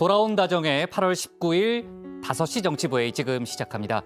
돌아온 다정의 8월 19일 5시 정치부회의 지금 시작합니다.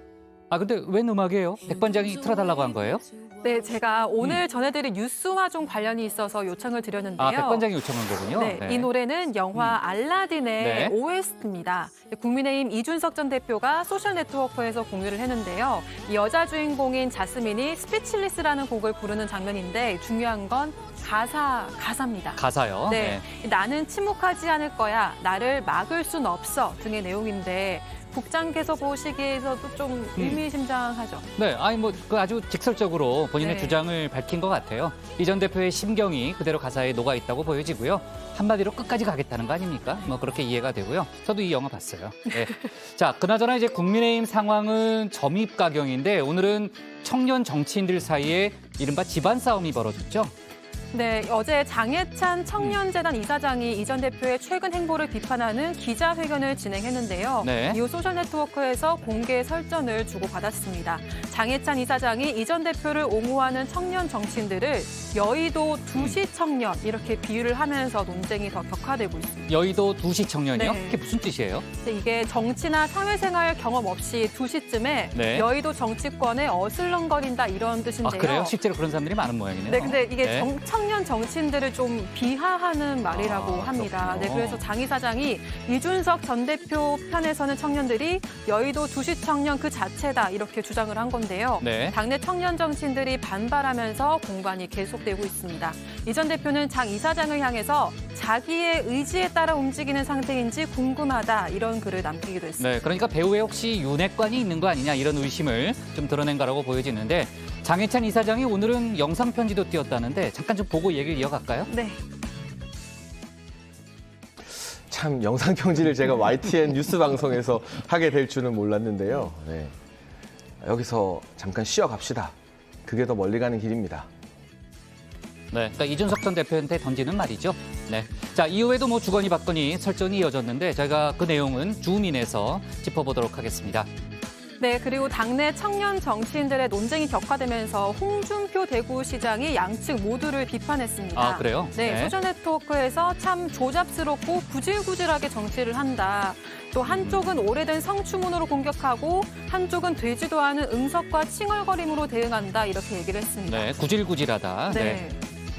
아 근데 웬 음악이에요? 백반장이 틀어달라고 한 거예요? 네, 제가 오늘 전해드릴 뉴스와 좀 관련이 있어서 요청을 드렸는데요. 아 백반장이 요청한 거군요. 네, 이 노래는 영화 알라딘의 네. OST입니다. 국민의힘 이준석 전 대표가 소셜네트워크에서 공유를 했는데요. 이 여자 주인공인 자스민이 스피치리스라는 곡을 부르는 장면인데 중요한 건 가사입니다. 가사요? 네, 나는 침묵하지 않을 거야, 나를 막을 순 없어 등의 내용인데 국장께서 보시기에서도 좀 의미심장하죠. 네, 아니 그 아주 직설적으로 본인의 네. 주장을 밝힌 것 같아요. 이 전 대표의 심경이 그대로 가사에 녹아 있다고 보여지고요. 한마디로 끝까지 가겠다는 거 아닙니까? 뭐 그렇게 이해가 되고요. 저도 이 영화 봤어요. 네. 자, 그나저나 이제 국민의힘 상황은 점입가경인데 오늘은 청년 정치인들 사이에 이른바 집안 싸움이 벌어졌죠. 네, 어제 장해찬 청년재단 이사장이 이 전 대표의 최근 행보를 비판하는 기자회견을 진행했는데요. 네. 이후 소셜네트워크에서 공개 설전을 주고받았습니다. 장해찬 이사장이 이 전 대표를 옹호하는 청년 정치인들을 여의도 두시 청년 이렇게 비유를 하면서 논쟁이 더 격화되고 있습니다. 여의도 두시 청년이요? 네. 그게 무슨 뜻이에요? 이게 정치나 사회생활 경험 없이 2시쯤에 네. 여의도 정치권에 어슬렁거린다 이런 뜻인데요. 아 그래요? 실제로 그런 사람들이 많은 모양이네요. 네, 근데 이게 네. 청년 정치인들을 좀 비하하는 말이라고 합니다. 그렇군요. 네, 그래서 장 이사장이 이준석 전 대표 편에서는 청년들이 여의도 두시 청년 그 자체다 이렇게 주장을 한 건데요. 네. 당내 청년 정치인들이 반발하면서 공방이 계속되고 있습니다. 이 전 대표는 장 이사장을 향해서 자기의 의지에 따라 움직이는 상태인지 궁금하다 이런 글을 남기기도 했습니다. 네, 그러니까 배우에 혹시 윤핵관이 있는 거 아니냐 이런 의심을 좀 드러낸 거라고 보여지는데 장해찬 이사장이 오늘은 영상 편지도 띄웠다는데 잠깐 좀 보고 얘기를 이어갈까요? 네. 참 영상 편지를 제가 YTN 뉴스 방송에서 하게 될 줄은 몰랐는데요. 네. 여기서 잠깐 쉬어갑시다. 그게 더 멀리 가는 길입니다. 네, 그러니까 이준석 전 대표한테 던지는 말이죠. 네, 자 이후에도 뭐 주거니 받거니 설전이 이어졌는데 저희가 그 내용은 주민에서 짚어보도록 하겠습니다. 네, 그리고 당내 청년 정치인들의 논쟁이 격화되면서 홍준표 대구시장이 양측 모두를 비판했습니다. 아 그래요? 네, 소셜네트워크에서 참 조잡스럽고 구질구질하게 정치를 한다. 또 한쪽은 오래된 성추문으로 공격하고 한쪽은 되지도 않은 응석과 칭얼거림으로 대응한다. 이렇게 얘기를 했습니다. 네, 구질구질하다. 네.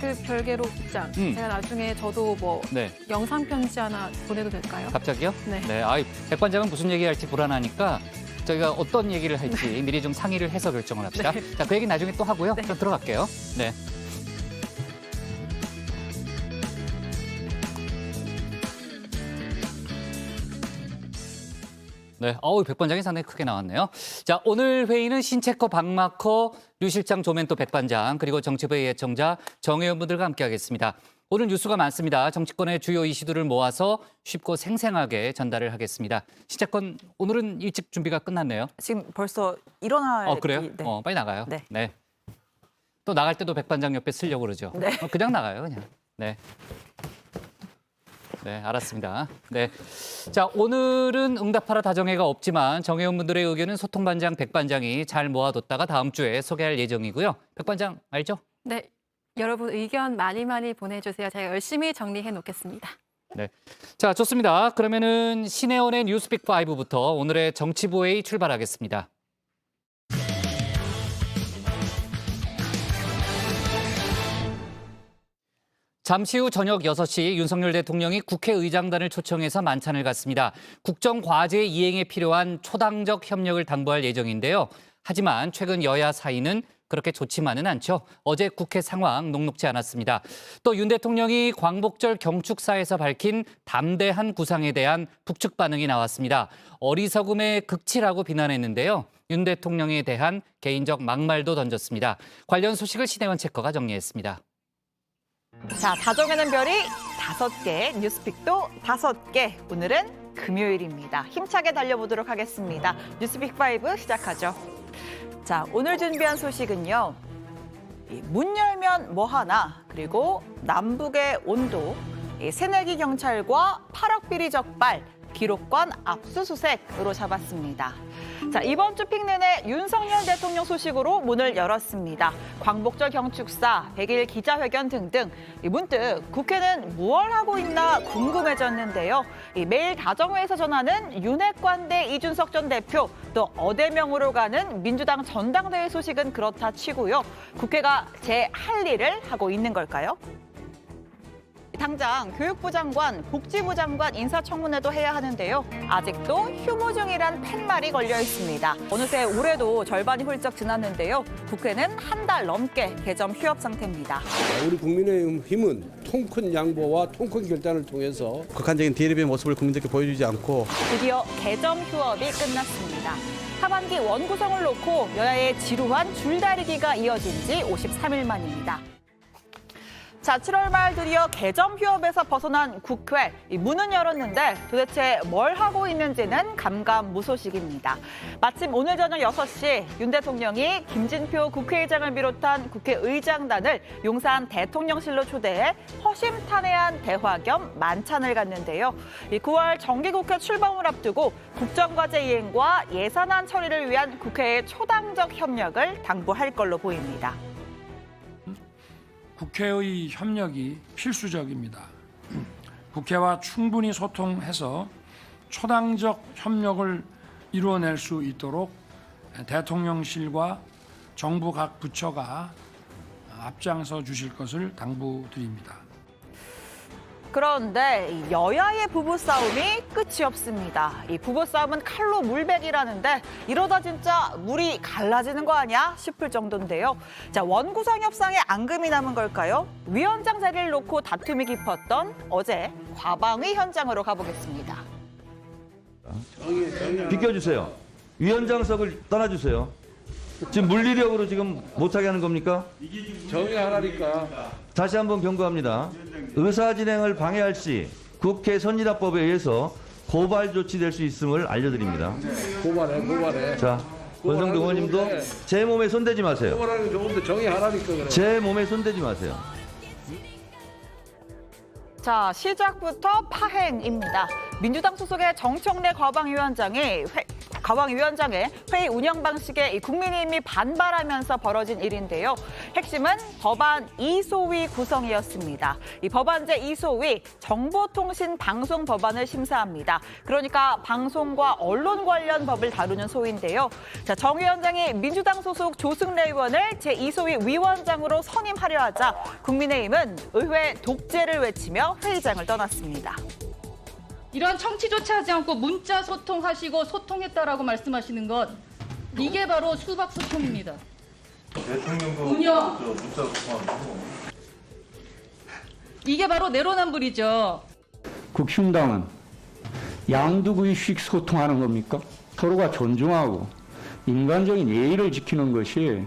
그 별개로 국장, 제가 나중에 저도 뭐 네. 영상 편지 하나 보내도 될까요? 갑자기요? 네. 네, 아이 백반장은 무슨 얘기할지 불안하니까 저희가 어떤 얘기를 할지 미리 좀 상의를 해서 결정을 합시다. 네. 자, 그 얘기 나중에 또 하고요. 네. 좀 들어갈게요. 네. 네, 백반장이 상당히 크게 나왔네요. 자, 오늘 회의는 신체커 박마커 류 실장 조멘토 백반장 그리고 정치부의 예청자 정혜원 분들과 함께하겠습니다. 오늘 뉴스가 많습니다. 정치권의 주요 이슈들을 모아서 쉽고 생생하게 전달을 하겠습니다. 시작권 오늘은 일찍 준비가 끝났네요. 지금 벌써 일어나야 그래요? 네. 빨리 나가요. 네. 또 나갈 때도 백반장 옆에 쓰려고 그러죠. 네. 그냥 나가요, 그냥. 네. 네, 알았습니다. 네. 자, 오늘은 응답하라 다정회가 없지만 정혜원 분들의 의견은 소통반장 백반장이 잘 모아뒀다가 다음 주에 소개할 예정이고요. 백반장 알죠? 네, 여러분 의견 많이 보내주세요. 제가 열심히 정리해 놓겠습니다. 네. 자, 좋습니다. 그러면은 신혜원의 뉴스픽 5부터 오늘의 정치부회의 출발하겠습니다. 잠시 후 저녁 6시 윤석열 대통령이 국회의장단을 초청해서 만찬을 갖습니다. 국정과제 이행에 필요한 초당적 협력을 당부할 예정인데요. 하지만 최근 여야 사이는 그렇게 좋지만은 않죠. 어제 국회 상황 녹록지 않았습니다. 또 윤 대통령이 광복절 경축사에서 밝힌 담대한 구상에 대한 북측 반응이 나왔습니다. 어리석음의 극치라고 비난했는데요. 윤 대통령에 대한 개인적 막말도 던졌습니다. 관련 소식을 신혜원 체커가 정리했습니다. 자, 다정에는 별이 5개, 뉴스픽도 5개. 오늘은 금요일입니다. 힘차게 달려보도록 하겠습니다. 뉴스픽 5 시작하죠. 자, 오늘 준비한 소식은요. 문 열면 뭐 하나, 그리고 남북의 온도, 새내기 경찰과 8억 비리 적발, 기록관 압수수색으로 잡았습니다. 자, 이번 주 픽 내내 윤석열 대통령 소식으로 문을 열었습니다. 광복절 경축사, 100일 기자회견 등등 문득 국회는 무얼 하고 있나 궁금해졌는데요. 매일 다정회에서 전하는 윤핵관 대 이준석 전 대표, 또 어대명으로 가는 민주당 전당대회 소식은 그렇다 치고요. 국회가 제 할 일을 하고 있는 걸까요? 당장 교육부 장관, 복지부 장관 인사청문회도 해야 하는데요. 아직도 휴무 중이란 팻말이 걸려 있습니다. 어느새 올해도 절반이 훌쩍 지났는데요. 국회는 한 달 넘게 개점 휴업 상태입니다. 우리 국민의힘은 통 큰 양보와 통 큰 결단을 통해서 극한적인 대립의 모습을 국민들께 보여주지 않고 드디어 개점 휴업이 끝났습니다. 하반기 원구성을 놓고 여야의 지루한 줄다리기가 이어진 지 53일 만입니다. 자, 7월 말 드디어 개점 휴업에서 벗어난 국회. 문은 열었는데 도대체 뭘 하고 있는지는 감감무소식입니다. 마침 오늘 저녁 6시 윤 대통령이 김진표 국회의장을 비롯한 국회의장단을 용산 대통령실로 초대해 허심탄회한 대화 겸 만찬을 갖는데요. 9월 정기국회 출범을 앞두고 국정과제 이행과 예산안 처리를 위한 국회의 초당적 협력을 당부할 걸로 보입니다. 국회의 협력이 필수적입니다. 국회와 충분히 소통해서 초당적 협력을 이루어낼 수 있도록 대통령실과 정부 각 부처가 앞장서 주실 것을 당부드립니다. 그런데 여야의 부부싸움이 끝이 없습니다. 이 부부싸움은 칼로 물베기라는데 이러다 진짜 물이 갈라지는 거 아니야 싶을 정도인데요. 자, 원구성 협상에 앙금이 남은 걸까요? 위원장 자리를 놓고 다툼이 깊었던 어제 과방위 현장으로 가보겠습니다. 비켜주세요. 위원장석을 떠나주세요. 지금 물리력으로 지금 못하게 하는 겁니까? 정의하라니까. 다시 한번 경고합니다. 의사진행을 방해할 시 국회 선진화법에 의해서 고발 조치될 수 있음을 알려드립니다. 고발해. 자, 권성동 의원님도 제 몸에 손대지 마세요. 고발하는 게 좋은데 정의하라니까 그래. 제 몸에 손대지 마세요. 자, 시작부터 파행입니다. 민주당 소속의 정청래 과방위원장의 회의 운영 방식에 국민의힘이 반발하면서 벌어진 일인데요. 핵심은 법안 이소위 구성이었습니다. 이 법안제 이소위 정보통신 방송 법안을 심사합니다. 그러니까 방송과 언론 관련 법을 다루는 소위인데요. 자, 정 위원장이 민주당 소속 조승래 의원을 제2소위 위원장으로 선임하려 하자 국민의힘은 의회 독재를 외치며 회의장을 떠났습니다. 이러한 청취조차 하지 않고 문자 소통하시고 소통했다라고 말씀하시는 것, 이게 바로 수박 소통입니다. 운영. 이게 바로 내로남불이죠. 국힘당은 양두구이식 소통하는 겁니까? 서로가 존중하고 인간적인 예의를 지키는 것이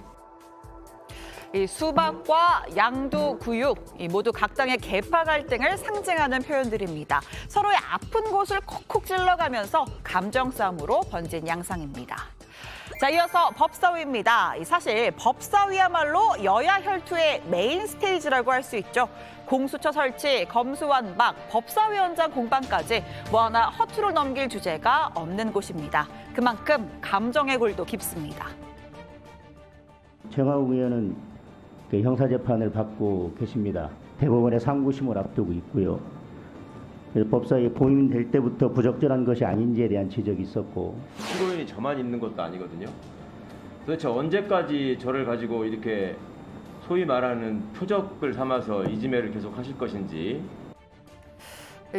이 수박과 양두, 구육 모두 각 당의 계파 갈등을 상징하는 표현들입니다. 서로의 아픈 곳을 콕콕 찔러가면서 감정 싸움으로 번진 양상입니다. 자, 이어서 법사위입니다. 사실 법사위야말로 여야 혈투의 메인 스테이지라고 할 수 있죠. 공수처 설치, 검수완박, 법사위원장 공방까지 뭐 하나 허투루 넘길 주제가 없는 곳입니다. 그만큼 감정의 골도 깊습니다. 정하욱 의원은 형사재판을 받고 계십니다. 대법원의 상고심을 앞두고 있고요. 그래서 법사위에 보임될 때부터 부적절한 것이 아닌지에 대한 지적이 있었고. 피고인이 저만 있는 것도 아니거든요. 도대체 언제까지 저를 가지고 이렇게 소위 말하는 표적을 삼아서 이지매를 계속 하실 것인지.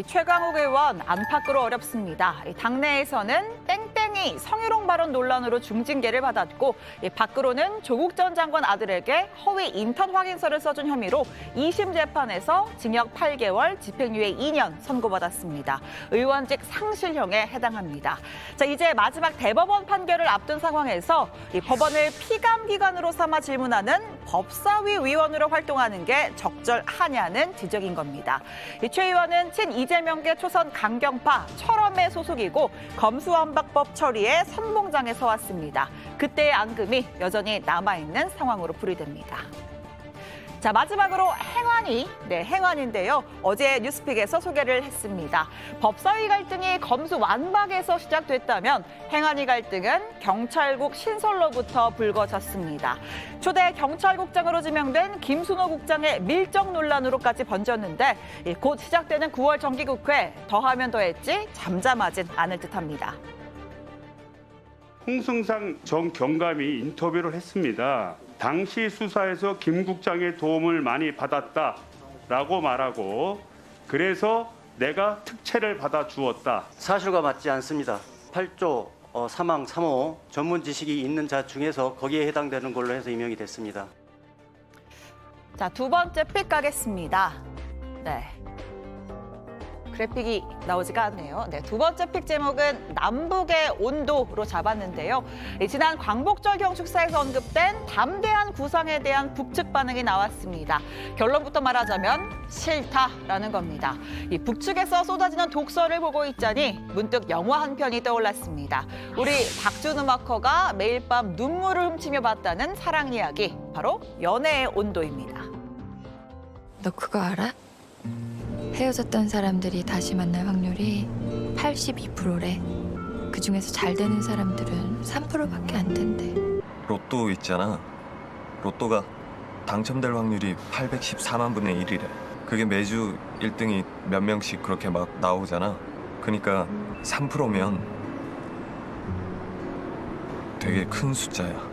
최강욱 의원 안팎으로 어렵습니다. 당내에서는 땡땡이 성희롱 발언 논란으로 중징계를 받았고 밖으로는 조국 전 장관 아들에게 허위 인턴 확인서를 써준 혐의로 2심 재판에서 징역 8개월, 집행유예 2년 선고받았습니다. 의원직 상실형에 해당합니다. 자, 이제 마지막 대법원 판결을 앞둔 상황에서 이 법원을 피감기관으로 삼아 질문하는 법사위 위원으로 활동하는 게 적절하냐는 지적인 겁니다. 최 의원은 친 이재명계 초선 강경파 철험의 소속이고 검수완박법 처리에 선봉장에 서왔습니다. 그때의 앙금이 여전히 남아있는 상황으로 풀이됩니다. 자, 마지막으로 행안위. 네, 행안위인데요. 어제 뉴스픽에서 소개를 했습니다. 법사위 갈등이 검수완박에서 시작됐다면 행안위 갈등은 경찰국 신설로부터 불거졌습니다. 초대 경찰국장으로 지명된 김순호 국장의 밀정 논란으로까지 번졌는데 곧 시작되는 9월 정기국회 더하면 더했지 잠잠하진 않을 듯합니다. 홍승상 전 경감이 인터뷰를 했습니다. 당시 수사에서 김 국장의 도움을 많이 받았다라고 말하고 그래서 내가 특채를 받아 주었다. 사실과 맞지 않습니다. 8조 사망 3호 전문 지식이 있는 자 중에서 거기에 해당되는 걸로 해서 임명이 됐습니다. 자, 두 번째 픽 가겠습니다. 네. 그래픽이 나오지가 않네요. 네, 두 번째 픽 제목은 남북의 온도로 잡았는데요. 지난 광복절 경축사에서 언급된 담대한 구상에 대한 북측 반응이 나왔습니다. 결론부터 말하자면 싫다라는 겁니다. 이 북측에서 쏟아지는 독서를 보고 있자니 문득 영화 한 편이 떠올랐습니다. 우리 박준우 마커가 매일 밤 눈물을 훔치며 봤다는 사랑 이야기, 바로 연애의 온도입니다. 너 그거 알아? 헤어졌던 사람들이 다시 만날 확률이 82%래. 그중에서 잘 되는 사람들은 3%밖에 안 된대. 로또 있잖아. 로또가 당첨될 확률이 814만 분의 1이래. 그게 매주 1등이 몇 명씩 그렇게 막 나오잖아. 그러니까 3%면 되게 큰 숫자야.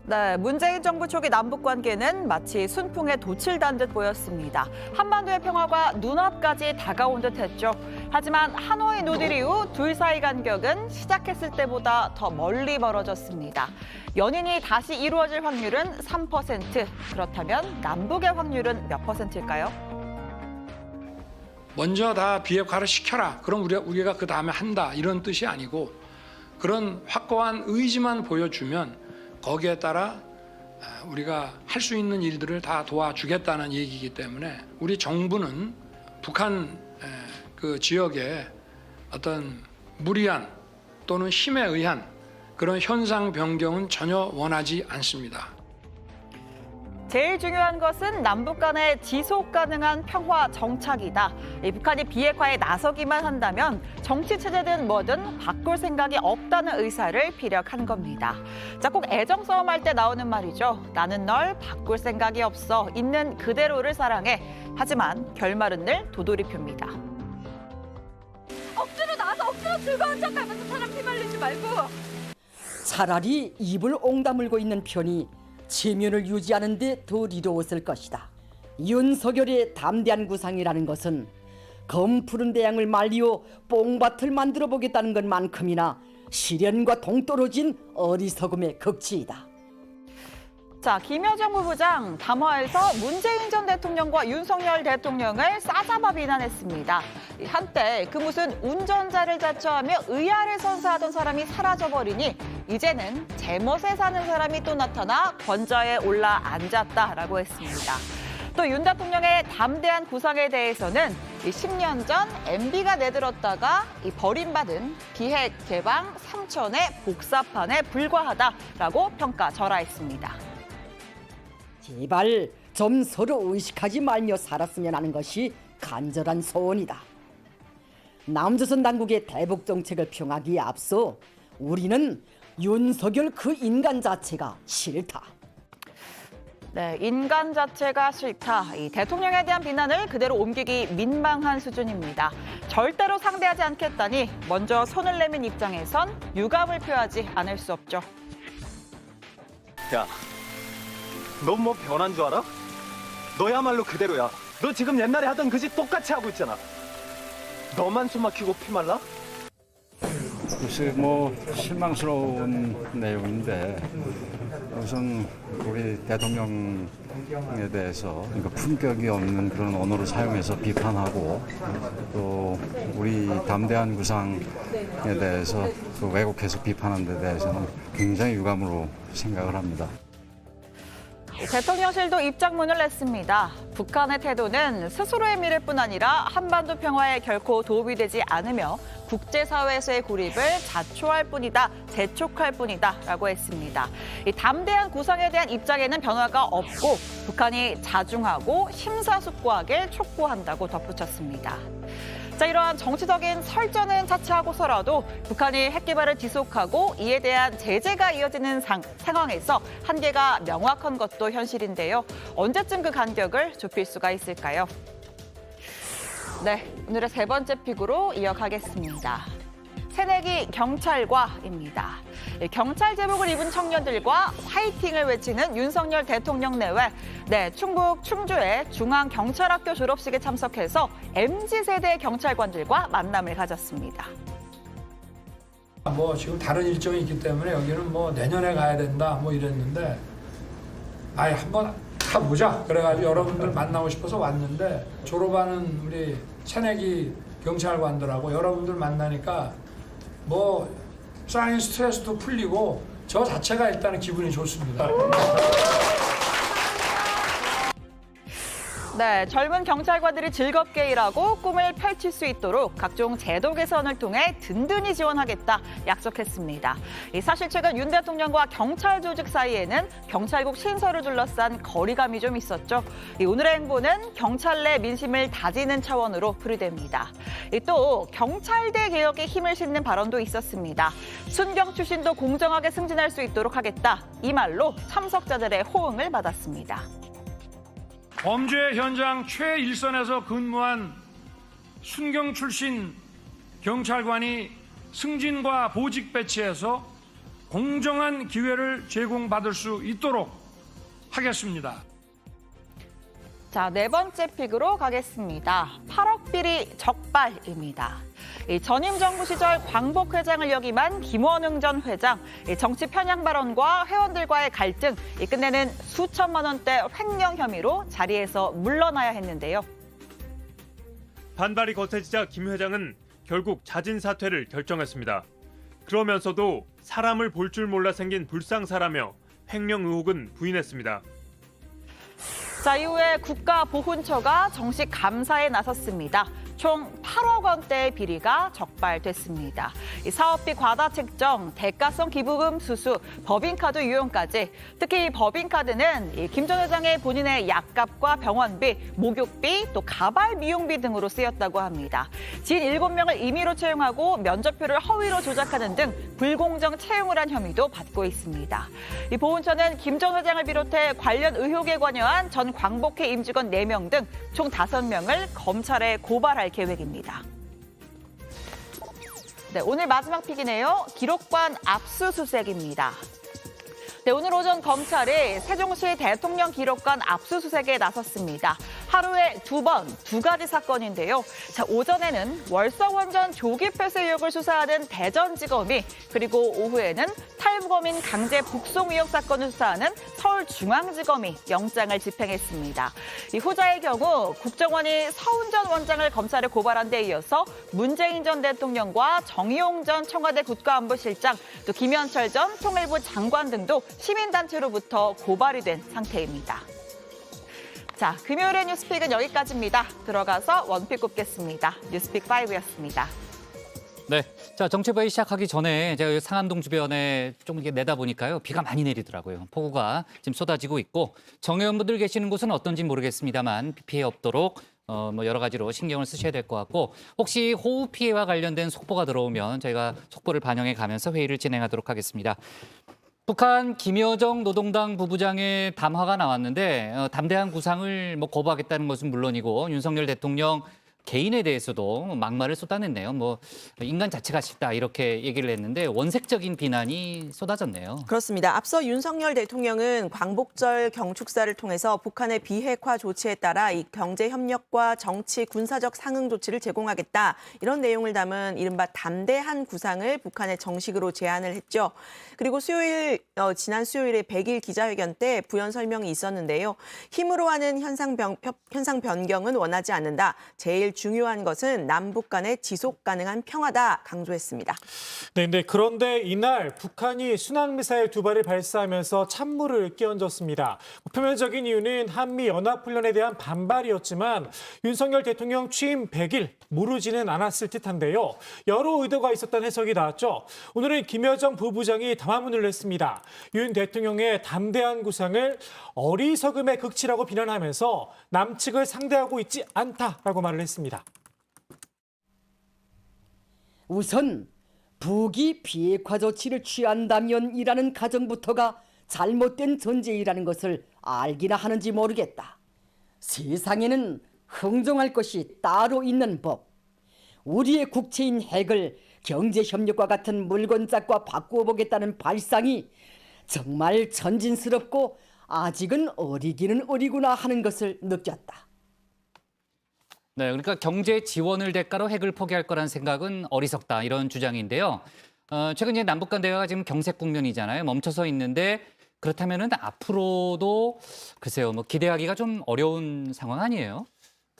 네, 문재인 정부 초기 남북 관계는 마치 순풍에 도칠단 듯 보였습니다. 한반도의 평화가 눈앞까지 다가온 듯했죠. 하지만 하노이 노딜 이후 둘 사이 간격은 시작했을 때보다 더 멀리 멀어졌습니다. 연인이 다시 이루어질 확률은 3%. 그렇다면 남북의 확률은 몇 %일까요? 먼저 다 비핵화를 시켜라. 그럼 우리가 그 다음에 한다. 이런 뜻이 아니고 그런 확고한 의지만 보여주면 거기에 따라 우리가 할 수 있는 일들을 다 도와주겠다는 얘기이기 때문에 우리 정부는 북한 그 지역에 어떤 무리한 또는 힘에 의한 그런 현상 변경은 전혀 원하지 않습니다. 제일 중요한 것은 남북 간의 지속 가능한 평화 정착이다. 북한이 비핵화에 나서기만 한다면 정치 체제든 뭐든 바꿀 생각이 없다는 의사를 피력한 겁니다. 자, 꼭 애정 싸움할 때 나오는 말이죠. 나는 널 바꿀 생각이 없어. 있는 그대로를 사랑해. 하지만 결말은 늘 도돌이표입니다. 억지로 나와서 억지로 즐거운 척하면서 사람 피말리지 말고. 차라리 입을 옹다물고 있는 편이 체면을 유지하는 데 더 이로웠을 것이다. 윤석열의 담대한 구상이라는 것은 검 푸른 대양을 말리어 뽕밭을 만들어 보겠다는 것만큼이나 시련과 동떨어진 어리석음의 극치이다. 자, 김여정 부부장 담화에서 문재인 전 대통령과 윤석열 대통령을 싸잡아 비난했습니다. 한때 그 무슨 운전자를 자처하며 의아를 선사하던 사람이 사라져버리니 이제는 제멋에 사는 사람이 또 나타나 권좌에 올라 앉았다라고 했습니다. 또 윤 대통령의 담대한 구상에 대해서는 10년 전 MB가 내들었다가 버림받은 비핵 개방 3천의 복사판에 불과하다라고 평가절하했습니다. 제발 좀 서로 의식하지 말며 살았으면 하는 것이 간절한 소원이다. 남조선 당국의 대북 정책을 평하기에 앞서 우리는 윤석열 그 인간 자체가 싫다. 네, 인간 자체가 싫다. 이 대통령에 대한 비난을 그대로 옮기기 민망한 수준입니다. 절대로 상대하지 않겠다니 먼저 손을 내민 입장에선 유감을 표하지 않을 수 없죠. 야, 넌 뭐 변한 줄 알아? 너야말로 그대로야. 너 지금 옛날에 하던 그 짓 똑같이 하고 있잖아. 너만 숨 막히고 피 말라? 글쎄 뭐 실망스러운 내용인데 우선 우리 대통령에 대해서 품격이 없는 그런 언어를 사용해서 비판하고 또 우리 담대한 구상에 대해서 그 왜곡해서 비판하는 데 대해서는 굉장히 유감으로 생각을 합니다. 대통령실도 입장문을 냈습니다. 북한의 태도는 스스로의 미래뿐 아니라 한반도 평화에 결코 도움이 되지 않으며 국제사회에서의 고립을 자초할 뿐이다, 재촉할 뿐이다라고 했습니다. 이 담대한 구상에 대한 입장에는 변화가 없고 북한이 자중하고 심사숙고하길 촉구한다고 덧붙였습니다. 자, 이러한 정치적인 설전은 차치하고서라도 북한이 핵 개발을 지속하고 이에 대한 제재가 이어지는 상황에서 한계가 명확한 것도 현실인데요. 언제쯤 그 간격을 좁힐 수가 있을까요? 네, 오늘의 세 번째 픽으로 이어가겠습니다. 새내기 경찰과입니다. 경찰 제복을 입은 청년들과 화이팅을 외치는 윤석열 대통령 내외 충북 충주의 중앙경찰학교 졸업식에 참석해서 MZ세대 경찰관들과 만남을 가졌습니다. 지금 다른 일정이 있기 때문에 여기는 내년에 가야 된다 이랬는데 한번 가보자 그래가지고 여러분들 만나고 싶어서 왔는데 졸업하는 우리 새내기 경찰관들하고 여러분들 만나니까 쌓인 스트레스도 풀리고 저 자체가 일단은 기분이 좋습니다. 네, 젊은 경찰관들이 즐겁게 일하고 꿈을 펼칠 수 있도록 각종 제도 개선을 통해 든든히 지원하겠다 약속했습니다. 사실 최근 윤 대통령과 경찰 조직 사이에는 경찰국 신설을 둘러싼 거리감이 좀 있었죠. 오늘의 행보는 경찰 내 민심을 다지는 차원으로 풀이됩니다. 또 경찰대 개혁에 힘을 싣는 발언도 있었습니다. 순경 출신도 공정하게 승진할 수 있도록 하겠다. 이 말로 참석자들의 호응을 받았습니다. 범죄 현장 최일선에서 근무한 순경 출신 경찰관이 승진과 보직 배치에서 공정한 기회를 제공받을 수 있도록 하겠습니다. 자, 네 번째 픽으로 가겠습니다. 8억 비리 적발입니다. 전임 정부 시절 광복 회장을 역임한 김원흥 전 회장, 정치 편향 발언과 회원들과의 갈등, 끝내는 수천만 원대 횡령 혐의로 자리에서 물러나야 했는데요. 반발이 거세지자 김 회장은 결국 자진 사퇴를 결정했습니다. 그러면서도 사람을 볼 줄 몰라 생긴 불상사라며 횡령 의혹은 부인했습니다. 자, 이후에 국가보훈처가 정식 감사에 나섰습니다. 총 8억 원대의 비리가 적발됐습니다. 사업비 과다 책정, 대가성 기부금 수수, 법인카드 유용까지 특히 이 법인카드는 김 전 회장의 본인의 약값과 병원비, 목욕비, 또 가발 미용비 등으로 쓰였다고 합니다. 진 7명을 임의로 채용하고 면접표를 허위로 조작하는 등 불공정 채용을 한 혐의도 받고 있습니다. 이 보훈처는 김 전 회장을 비롯해 관련 의혹에 관여한 전 광복회 임직원 4명 등 총 5명을 검찰에 고발할 계획입니다. 네, 오늘 마지막 픽이네요. 기록관 압수수색입니다. 네, 오늘 오전 검찰이 세종시 대통령 기록관 압수수색에 나섰습니다. 하루에 2번, 2가지 사건인데요. 자, 오전에는 월성원전 조기 폐쇄 의혹을 수사하는 대전지검이, 그리고 오후에는 탈북어민 강제 북송 의혹 사건을 수사하는 서울중앙지검이 영장을 집행했습니다. 이 후자의 경우 국정원이 서훈 전 원장을 검찰에 고발한 데 이어서 문재인 전 대통령과 정의용 전 청와대 국가안보실장, 또 김현철 전 통일부 장관 등도 시민단체로부터 고발이 된 상태입니다. 자, 금요일의 뉴스픽은 여기까지입니다. 들어가서 원픽 꼽겠습니다. 뉴스픽 5였습니다. 네, 자 정치부에 시작하기 전에 제가 상암동 주변에 좀 이렇게 내다보니까요, 비가 많이 내리더라고요. 폭우가 지금 쏟아지고 있고 정의원분들 계시는 곳은 어떤지 모르겠습니다만 비 피해 없도록 여러 가지로 신경을 쓰셔야 될 것 같고, 혹시 호우 피해와 관련된 속보가 들어오면 저희가 속보를 반영해 가면서 회의를 진행하도록 하겠습니다. 북한 김여정 노동당 부부장의 담화가 나왔는데 담대한 구상을 거부하겠다는 것은 물론이고 윤석열 대통령 개인에 대해서도 막말을 쏟아냈네요. 인간 자체가 싫다 이렇게 얘기를 했는데 원색적인 비난이 쏟아졌네요. 그렇습니다. 앞서 윤석열 대통령은 광복절 경축사를 통해서 북한의 비핵화 조치에 따라 이 경제 협력과 정치 군사적 상응 조치를 제공하겠다, 이런 내용을 담은 이른바 담대한 구상을 북한에 정식으로 제안을 했죠. 그리고 지난 수요일에 100일 기자회견 때 부연 설명이 있었는데요. 힘으로 하는 현상 변경은 원하지 않는다. 제일 중요한 것은 남북 간의 지속 가능한 평화다 강조했습니다. 네, 그런데 이날 북한이 순항미사일 2발을 발사하면서 찬물을 끼얹었습니다. 표면적인 이유는 한미 연합훈련에 대한 반발이었지만 윤석열 대통령 취임 100일 모르지는 않았을 듯한데요. 여러 의도가 있었다는 해석이 나왔죠. 오늘은 김여정 부부장이 담화문을 냈습니다. 윤 대통령의 담대한 구상을 어리석음의 극치라고 비난하면서 남측을 상대하고 있지 않다라고 말을 했습니다. 우선 북이 비핵화 조치를 취한다면이라는 가정부터가 잘못된 전제이라는 것을 알기나 하는지 모르겠다. 세상에는 흥정할 것이 따로 있는 법. 우리의 국채인 핵을 경제협력과 같은 물건짝과 바꾸어 보겠다는 발상이 정말 천진스럽고 아직은 어리기는 어리구나 하는 것을 느꼈다. 네, 그러니까 경제 지원을 대가로 핵을 포기할 거란 생각은 어리석다 이런 주장인데요. 최근 이제 남북 간 대화가 지금 경색 국면이잖아요. 멈춰서 있는데 그렇다면은 앞으로도 글쎄요, 뭐 기대하기가 좀 어려운 상황 아니에요?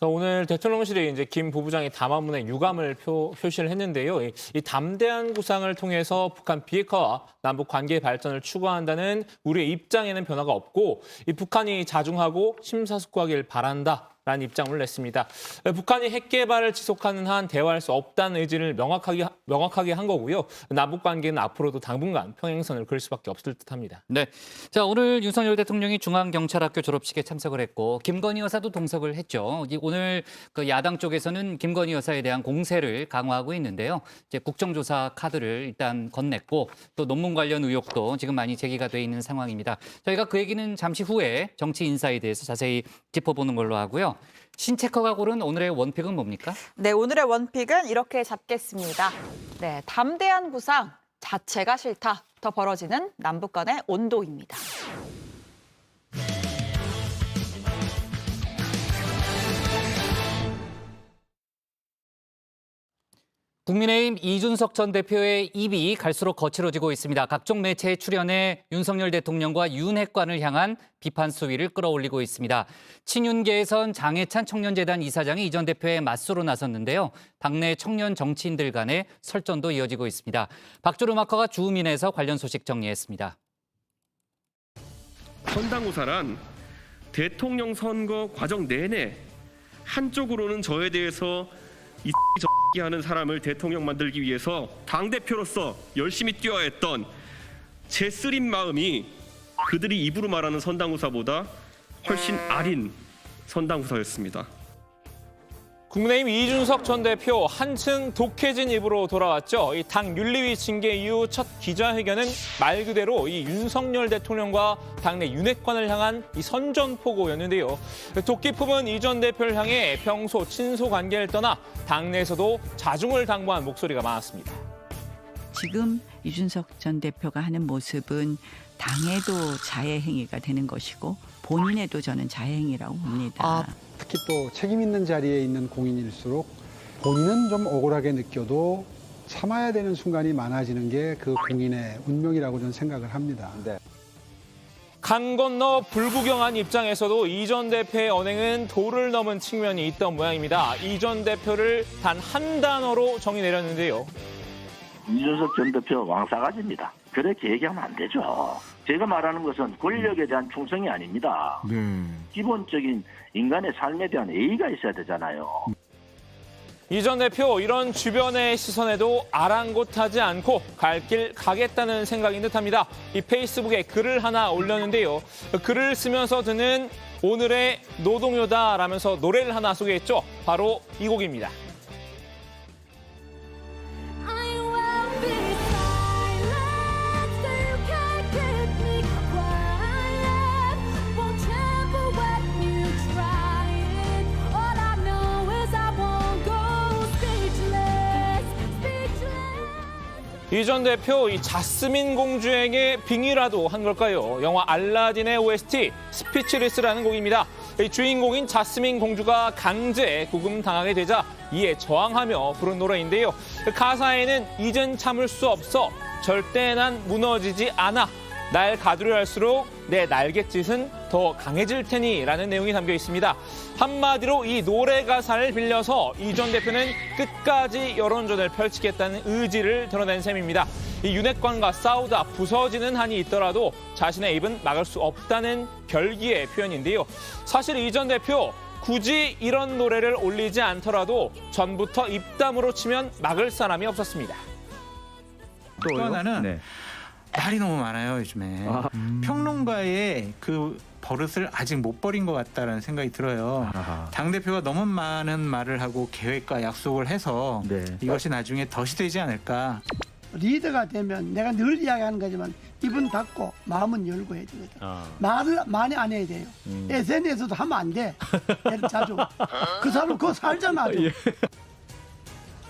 오늘 대통령실에 이제 김 부부장이 담화문에 유감을 표시를 했는데요. 이 담대한 구상을 통해서 북한 비핵화와 남북 관계 발전을 추구한다는 우리의 입장에는 변화가 없고 이 북한이 자중하고 심사숙고하길 바란다라는 입장을 냈습니다. 북한이 핵 개발을 지속하는 한 대화할 수 없다는 의지를 명확하게 한 거고요. 남북 관계는 앞으로도 당분간 평행선을 그을 수밖에 없을 듯합니다. 네, 자 오늘 윤석열 대통령이 중앙경찰학교 졸업식에 참석을 했고 김건희 여사도 동석을 했죠. 오늘 그 야당 쪽에서는 김건희 여사에 대한 공세를 강화하고 있는데요. 이제 국정조사 카드를 일단 건넸고 또 논문 관련 의혹도 지금 많이 제기가 돼 있는 상황입니다. 저희가 그 얘기는 잠시 후에 정치 인사에 대해서 자세히 짚어보는 걸로 하고요. 신체커가 고른 오늘의 원픽은 뭡니까? 네, 오늘의 원픽은 이렇게 잡겠습니다. 네, 담대한 구상 자체가 싫다. 더 벌어지는 남북 간의 온도입니다. 국민의힘 이준석 전 대표의 입이 갈수록 거칠어지고 있습니다. 각종 매체에 출연해 윤석열 대통령과 윤핵관을 향한 비판 수위를 끌어올리고 있습니다. 친윤계에선 장해찬 청년재단 이사장이 이 전 대표에 맞서로 나섰는데요. 당내 청년 정치인들 간의 설전도 이어지고 있습니다. 박주루 마커가 주우민에서 관련 소식 정리했습니다. 선당구사란 대통령 선거 과정 내내 한쪽으로는 저에 대해서 이 하는 사람을 대통령 만들기 위해서 당대표로서 열심히 뛰어야 했던 제 쓰린 마음이 그들이 입으로 말하는 선당구사보다 훨씬 아린 선당구사였습니다. 국민의힘 이준석 전 대표 한층 독해진 입으로 돌아왔죠. 이 당 윤리위 징계 이후 첫 기자회견은 말 그대로 이 윤석열 대통령과 당내 윤핵관을 향한 이 선전포고였는데요. 도끼 품은 이 전 대표를 향해 평소 친소 관계를 떠나 당내에서도 자중을 당부한 목소리가 많았습니다. 지금 이준석 전 대표가 하는 모습은 당에도 자해 행위가 되는 것이고 본인에도 저는 자해 행위라고 봅니다. 특히 또 책임 있는 자리에 있는 공인일수록 본인은 좀 억울하게 느껴도 참아야 되는 순간이 많아지는 게 그 공인의 운명이라고 저는 생각을 합니다. 강 건너 불구경한 입장에서도 이 전 대표의 언행은 도를 넘은 측면이 있던 모양입니다. 이 전 대표를 단 한 단어로 정의 내렸는데요. 이준석 전 대표 왕싸가지입니다. 그렇게 얘기하면 안 되죠. 제가 말하는 것은 권력에 대한 충성이 아닙니다. 기본적인 인간의 삶에 대한 예의가 있어야 되잖아요. 이 전 대표 이런 주변의 시선에도 아랑곳하지 않고 갈 길 가겠다는 생각인 듯합니다. 이 페이스북에 글을 하나 올렸는데요. 글을 쓰면서 드는 오늘의 노동요다라면서 노래를 하나 소개했죠. 바로 이 곡입니다. 이 전 대표 이 자스민 공주에게 빙의라도 한 걸까요? 영화 알라딘의 OST 스피치리스라는 곡입니다. 이 주인공인 자스민 공주가 강제 구금당하게 되자 이에 저항하며 부른 노래인데요. 가사에는 이젠 참을 수 없어 절대 난 무너지지 않아 날 가두려 할수록 내 날갯짓은 더 강해질 테니라는 내용이 담겨 있습니다. 한마디로 이 노래 가사를 빌려서 이 전 대표는 끝까지 여론전을 펼치겠다는 의지를 드러낸 셈입니다. 이 윤핵관과 싸우다 부서지는 한이 있더라도 자신의 입은 막을 수 없다는 결기의 표현인데요. 사실 이 전 대표 굳이 이런 노래를 올리지 않더라도 전부터 입담으로 치면 막을 사람이 없었습니다. 또 하나는 말이 너무 많아요, 요즘에. 평론가의 그 버릇을 아직 못 버린 것 같다는 생각이 들어요. 당대표가 너무 많은 말을 하고 계획과 약속을 해서 이것이 나중에 덫이 되지 않을까. 리더가 되면 내가 늘 이야기하는 거지만 입은 닫고 마음은 열고 해야 되거든. 말을 많이 안 해야 돼요. SNS에서도 하면 안 돼. 자주. 그 사람 그거 살잖아.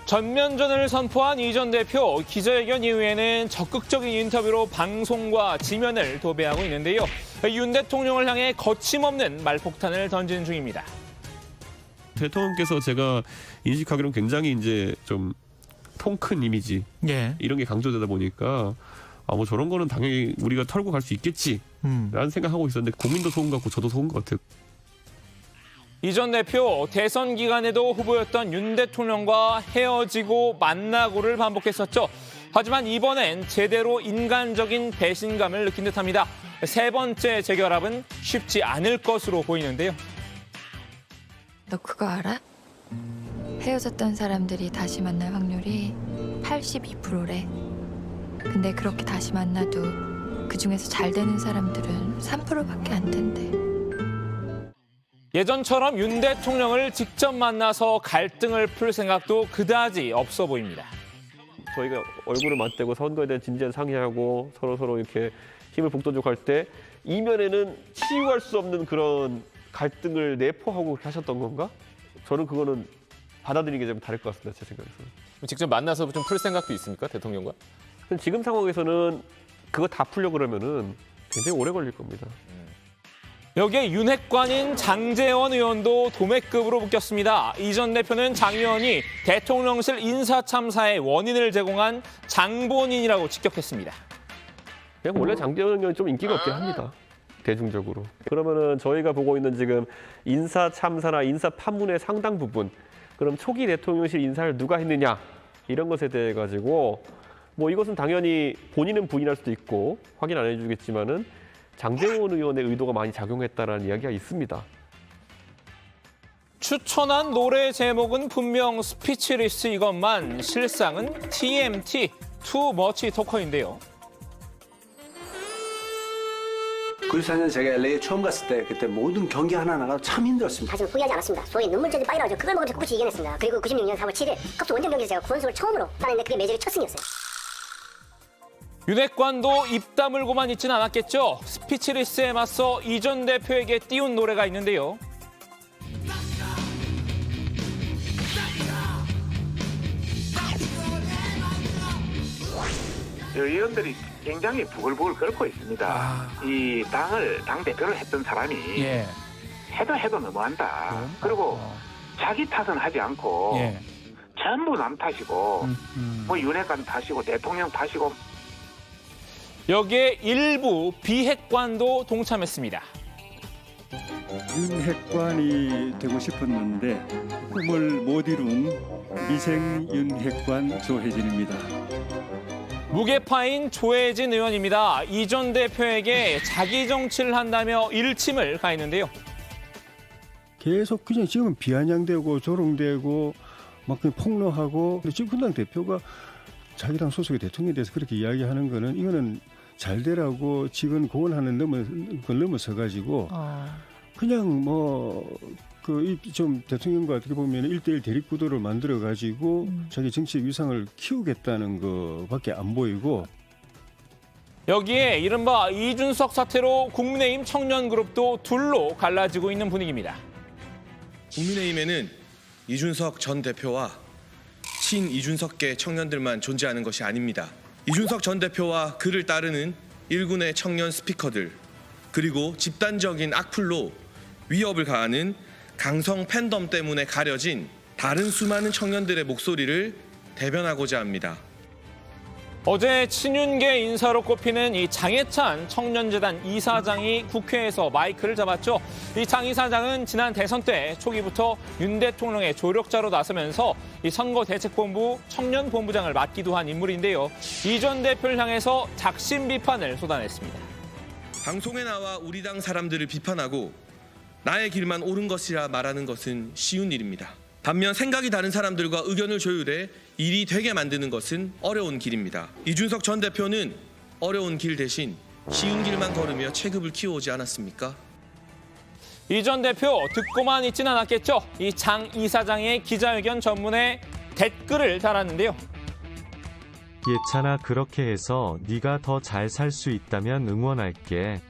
전면전을 선포한 이 전 대표, 기자회견 이후에는 적극적인 인터뷰로 방송과 지면을 도배하고 있는데요. 윤 대통령을 향해 거침없는 말폭탄을 던지는 중입니다. 대통령께서 제가 인식하기로는 굉장히 이제 좀 통 큰 이미지 이런 게 강조되다 보니까 뭐 저런 거는 당연히 우리가 털고 갈 수 있겠지라는 생각하고 있었는데 국민도 속은 것 같고 저도 속은 것 같아요. 이 전 대표, 대선 기간에도 후보였던 윤 대통령과 헤어지고 만나고를 반복했었죠. 하지만 이번엔 제대로 인간적인 배신감을 느낀 듯합니다. 세 번째 재결합은 쉽지 않을 것으로 보이는데요. 너 그거 알아? 헤어졌던 사람들이 다시 만날 확률이 82%래. 근데 그렇게 다시 만나도 그중에서 잘 되는 사람들은 3%밖에 안 된대. 예전처럼 윤 대통령을 직접 만나서 갈등을 풀 생각도 그다지 없어 보입니다. 저희가 얼굴을 맞대고 선거에 대한 진지한 상의하고 서로 이렇게 힘을 북돋우고 할 때 이면에는 치유할 수 없는 그런 갈등을 내포하고 그렇게 하셨던 건가? 저는 그거는 받아들이는 게 좀 다를 것 같습니다. 제 생각에서는. 직접 만나서 좀 풀 생각도 있습니까? 대통령과? 지금 상황에서는 그거 다 풀려고 그러면은 굉장히 오래 걸릴 겁니다. 여기에 윤핵관인 장제원 의원도 도매급으로 묶였습니다. 이 전 대표는 장 의원이 대통령실 인사참사의 원인을 제공한 장본인이라고 직격했습니다. 그냥 원래 장제원 의원이 좀 인기가 없긴 합니다. 대중적으로. 그러면은 저희가 보고 있는 지금 인사 참사나 인사 판문의 상당 부분, 그럼 초기 대통령실 인사를 누가 했느냐 이런 것에 대해 가지고 뭐 이것은 당연히 본인은 부인할 수도 있고 확인 안 해주겠지만은 장제원 의원의 의도가 많이 작용했다라는 이야기가 있습니다. 추천한 노래 제목은 분명 스피치리스 이것만 실상은 TMT, Too Much Talker인데요. 94년 제가 LA에 처음 갔을 때 그때 모든 경기 하나하나가 참 힘들었습니다. 하지만 후회하지 않았습니다. 소위 눈물전지 빠이라죠. 그걸 먹으면서 꿋꿋이 이겨냈습니다. 그리고 96년 4월 7일 컵스 원정 경기에서 제가 구원수를 처음으로 따냈는데 그게 메이저리그 첫 승이었어요. 윤핵관도 입 다물고만 있진 않았겠죠. 스피치리스에 맞서 이 전 대표에게 띄운 노래가 있는데요. 의원들이 굉장히 부글부글 끓고 있습니다. 이 당 대표를 했던 사람이 해도 너무한다. 그리고 자기 탓은 하지 않고 전부 남 탓이고 뭐 윤핵관 탓이고 대통령 탓이고. 여기에 일부 비핵관도 동참했습니다. 윤핵관이 되고 싶었는데 꿈을 못 이룬 미생 윤핵관 조혜진입니다. 무게파인 조혜진 의원입니다. 이 전 대표에게 자기 정치를 한다며 일침을 가했는데요. 계속 그냥 지금은 비아냥대고 조롱되고 막 그냥 폭로하고 근데 지금 당 대표가 자기 당 소속의 대통령에 대해서 그렇게 이야기하는 거는 이거는 잘 되라고 직원 고언하는 걸 넘어서 가지고 그냥 뭐 그 좀 대통령과 어떻게 보면 1대1 대립 구도를 만들어 가지고 자기 정치 위상을 키우겠다는 거밖에 안 보이고. 여기에 이른바 이준석 사태로 국민의힘 청년 그룹도 둘로 갈라지고 있는 분위기입니다. 국민의힘에는 이준석 전 대표와 친 이준석계 청년들만 존재하는 것이 아닙니다. 이준석 전 대표와 그를 따르는 일군의 청년 스피커들, 그리고 집단적인 악플로 위협을 가하는 강성 팬덤 때문에 가려진 다른 수많은 청년들의 목소리를 대변하고자 합니다. 어제 친윤계 인사로 꼽히는 이 장해찬 청년재단 이사장이 국회에서 마이크를 잡았죠. 이 장 이사장은 지난 대선 때 초기부터 윤 대통령의 조력자로 나서면서 이 선거대책본부 청년본부장을 맡기도 한 인물인데요. 이 전 대표를 향해서 작심 비판을 쏟아냈습니다. 방송에 나와 우리 당 사람들을 비판하고 나의 길만 옳은 것이라 말하는 것은 쉬운 일입니다. 반면 생각이 다른 사람들과 의견을 조율해 일이 되게 만드는 것은 어려운 길입니다. 이준석 전 대표는 어려운 길 대신 쉬운 길만 걸으며 체급을 키워오지 않았습니까? 이 전 대표 듣고만 있진 않았겠죠. 이 장 이사장의 기자회견 전문에 댓글을 달았는데요. 예찬아, 그렇게 해서 네가 더 잘 살 수 있다면 응원할게.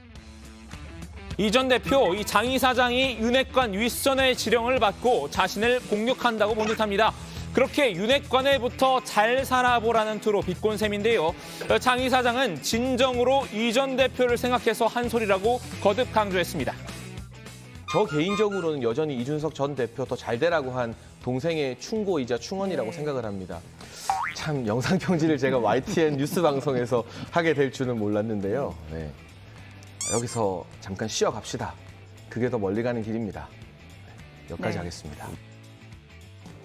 이 전 대표, 이 장 이사장이 윤핵관 윗선의 지령을 받고 자신을 공격한다고 본 듯합니다. 그렇게 윤핵관에부터 잘 살아보라는 투로 비꼰 셈인데요. 장 이사장은 진정으로 이 전 대표를 생각해서 한 소리라고 거듭 강조했습니다. 저 개인적으로는 여전히 이준석 전 대표 더 잘 되라고 한 동생의 충고이자 충언이라고 생각을 합니다. 참 영상평지를 제가 YTN 뉴스 방송에서 하게 될 줄은 몰랐는데요. 네. 여기서 잠깐 쉬어갑시다. 그게 더 멀리 가는 길입니다. 여기까지 하겠습니다.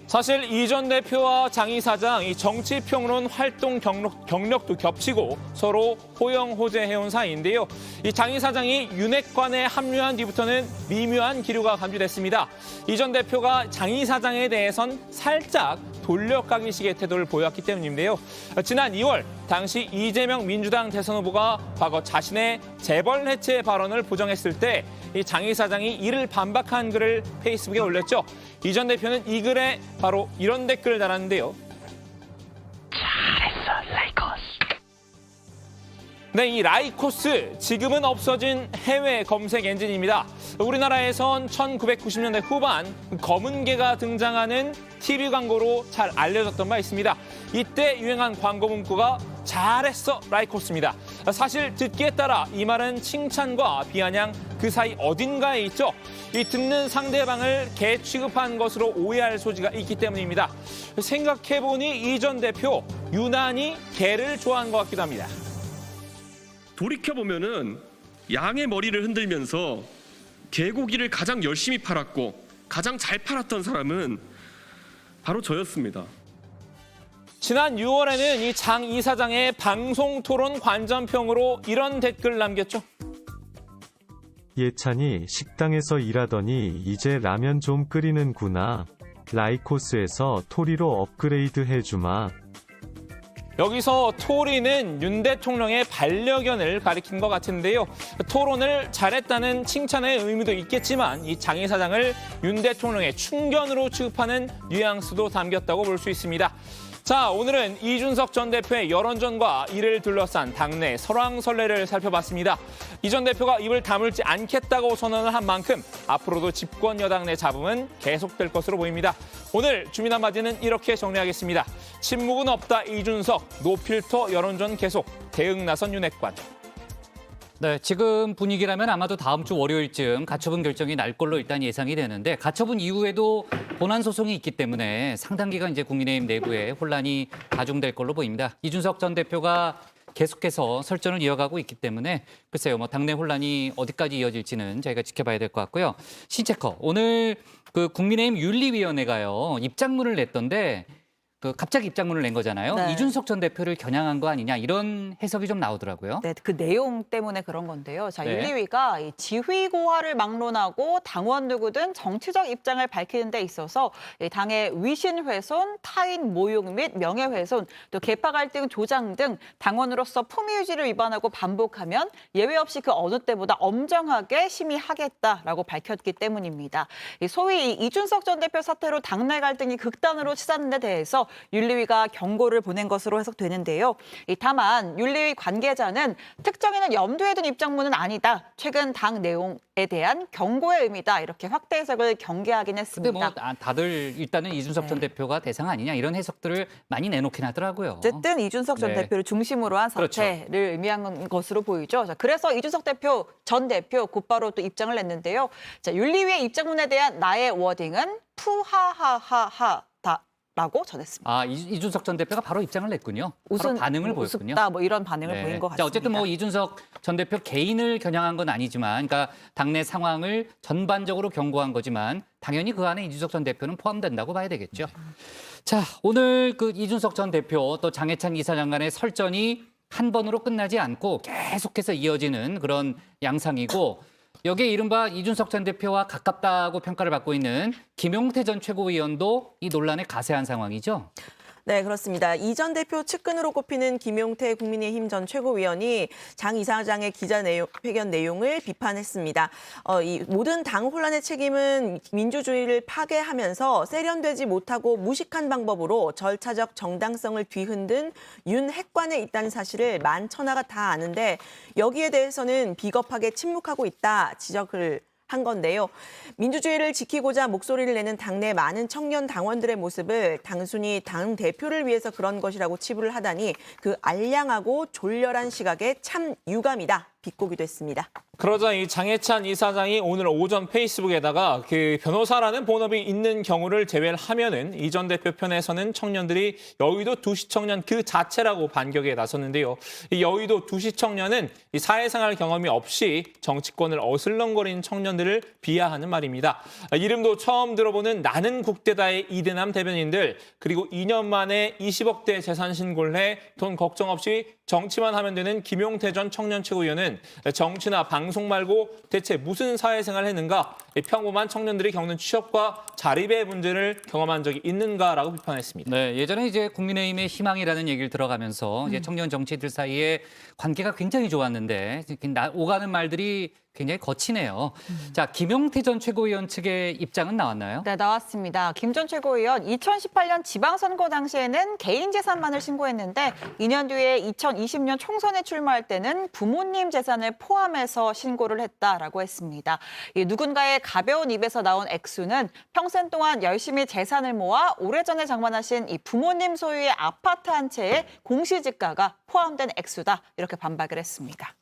사실 이 전 대표와 장 이사장 이 정치평론 활동 경력도 겹치고 서로 호영호재해온 사이인데요. 이 장 이사장이 윤핵관에 합류한 뒤부터는 미묘한 기류가 감지됐습니다. 이 전 대표가 장 이사장에 대해선 살짝 돌려가기식의 태도를 보였기 때문인데요. 지난 2월 당시 이재명 민주당 대선 후보가 과거 자신의 재벌 해체 발언을 부정했을 때 이 장 이사장이 이를 반박한 글을 페이스북에 올렸죠. 이 전 대표는 이 글에 바로 이런 댓글을 달았는데요. 잘했어, 라이코스. 네, 이 라이코스, 지금은 없어진 해외 검색 엔진입니다. 우리나라에선 1990년대 후반 검은 개가 등장하는 TV 광고로 잘 알려졌던 바 있습니다. 이때 유행한 광고 문구가 잘했어, 라이코스입니다. 사실 듣기에 따라 이 말은 칭찬과 비아냥 그 사이 어딘가에 있죠. 이 듣는 상대방을 개 취급한 것으로 오해할 소지가 있기 때문입니다. 생각해보니 이 전 대표 유난히 개를 좋아한 것 같기도 합니다. 돌이켜보면은 양의 머리를 흔들면서 개고기를 가장 열심히 팔았고 가장 잘 팔았던 사람은 바로 저였습니다. 지난 6월에는 이 장 이사장의 방송 토론 관전평으로 이런 댓글을 남겼죠. 예찬이 식당에서 일하더니 이제 라면 좀 끓이는구나. 라이코스에서 토리로 업그레이드 해주마. 여기서 토리는 윤 대통령의 반려견을 가리킨 것 같은데요. 토론을 잘했다는 칭찬의 의미도 있겠지만 이 장 이사장을 윤 대통령의 충견으로 취급하는 뉘앙스도 담겼다고 볼 수 있습니다. 자, 오늘은 이준석 전 대표의 여론전과 이를 둘러싼 당내 설왕설래를 살펴봤습니다. 이 전 대표가 입을 다물지 않겠다고 선언을 한 만큼 앞으로도 집권 여당 내 잡음은 계속될 것으로 보입니다. 오늘 주민 한마디는 이렇게 정리하겠습니다. 침묵은 없다 이준석, 노필터 여론전 계속, 대응 나선 윤핵관. 네, 지금 분위기라면 아마도 다음 주 월요일쯤 가처분 결정이 날 걸로 일단 예상이 되는데 가처분 이후에도 본안 소송이 있기 때문에 상당 기간 이제 국민의힘 내부에 혼란이 가중될 걸로 보입니다. 이준석 전 대표가 계속해서 설전을 이어가고 있기 때문에 글쎄요, 뭐 당내 혼란이 어디까지 이어질지는 저희가 지켜봐야 될 것 같고요. 신체커, 오늘 그 국민의힘 윤리위원회가요 입장문을 냈던데. 갑자기 입장문을 낸 거잖아요. 네. 이준석 전 대표를 겨냥한 거 아니냐 이런 해석이 좀 나오더라고요. 네, 그 내용 때문에 그런 건데요. 자, 네. 윤리위가 이 지휘 고하를 막론하고 당원 누구든 정치적 입장을 밝히는 데 있어서 이 당의 위신 훼손, 타인 모욕 및 명예훼손, 또 계파 갈등 조장 등 당원으로서 품위 유지를 위반하고 반복하면 예외 없이 그 어느 때보다 엄정하게 심의하겠다라고 밝혔기 때문입니다. 소위 이준석 전 대표 사태로 당내 갈등이 극단으로 치닫는 데 대해서 윤리위가 경고를 보낸 것으로 해석되는데요. 다만 윤리위 관계자는 특정인을 염두에 둔 입장문은 아니다. 최근 당 내용에 대한 경고의 의미다. 이렇게 확대 해석을 경계하긴 했습니다. 근데 뭐 다들 일단은 이준석 전 대표가 대상 아니냐 이런 해석들을 많이 내놓긴 하더라고요. 어쨌든 이준석 전 대표를 중심으로 한 사태를 그렇죠. 의미한 것으로 보이죠. 자, 그래서 이준석 전 대표 곧바로 또 입장을 냈는데요. 자, 윤리위의 입장문에 대한 나의 워딩은 푸하하하하다. 라고 전했습니다. 아, 이준석 전 대표가 바로 입장을 냈군요. 바로 반응을 보였군요. 우습다 뭐 이런 반응을 보인 것 같습니다. 자, 어쨌든 뭐 이준석 전 대표 개인을 겨냥한 건 아니지만, 그러니까 당내 상황을 전반적으로 경고한 거지만 당연히 그 안에 이준석 전 대표는 포함된다고 봐야 되겠죠. 자, 오늘 그 이준석 전 대표 또 장해찬 이사장 간의 설전이 한 번으로 끝나지 않고 계속해서 이어지는 그런 양상이고, 여기에 이른바 이준석 전 대표와 가깝다고 평가를 받고 있는 김용태 전 최고위원도 이 논란에 가세한 상황이죠. 네, 그렇습니다. 이 전 대표 측근으로 꼽히는 김용태 국민의힘 전 최고위원이 장 이사장의 기자회견 내용을 비판했습니다. 이 모든 당 혼란의 책임은 민주주의를 파괴하면서 세련되지 못하고 무식한 방법으로 절차적 정당성을 뒤흔든 윤 핵관에 있다는 사실을 만천하가 다 아는데 여기에 대해서는 비겁하게 침묵하고 있다 지적을 한 건데요. 민주주의를 지키고자 목소리를 내는 당내 많은 청년 당원들의 모습을 단순히 당 대표를 위해서 그런 것이라고 치부를 하다니 그 알량하고 졸렬한 시각에 참 유감이다. 비꼬기도 했습니다. 그러자 이 장해찬 이사장이 오늘 오전 페이스북에다가 그 변호사라는 본업이 있는 경우를 제외를 하면은 이 전 대표 편에서는 청년들이 여의도 두시 청년 그 자체라고 반격에 나섰는데요. 이 여의도 두시 청년은 이 사회생활 경험이 없이 정치권을 어슬렁거리는 청년들을 비하하는 말입니다. 이름도 처음 들어보는 나는 국대다의 이대남 대변인들, 그리고 2년 만에 20억대 재산 신고를 해 돈 걱정 없이 정치만 하면 되는 김용태 전 청년 최고위원은 정치나 방송 말고 대체 무슨 사회생활을 했는가? 평범한 청년들이 겪는 취업과 자립의 문제를 경험한 적이 있는가라고 비판했습니다. 네, 예전에 이제 국민의힘의 희망이라는 얘기를 들어가면서 이제 청년 정치인들 사이에 관계가 굉장히 좋았는데 오가는 말들이 굉장히 거치네요. 자, 김용태 전 최고위원 측의 입장은 나왔나요? 네, 나왔습니다. 김 전 최고위원 2018년 지방선거 당시에는 개인 재산만을 신고했는데 2년 뒤에 2020년 총선에 출마할 때는 부모님 재산을 포함해서 신고를 했다라고 했습니다. 이 누군가의 가벼운 입에서 나온 액수는 평생 동안 열심히 재산을 모아 오래전에 장만하신 이 부모님 소유의 아파트 한 채의 공시지가가 포함된 액수다. 이렇게 반박을 했습니다.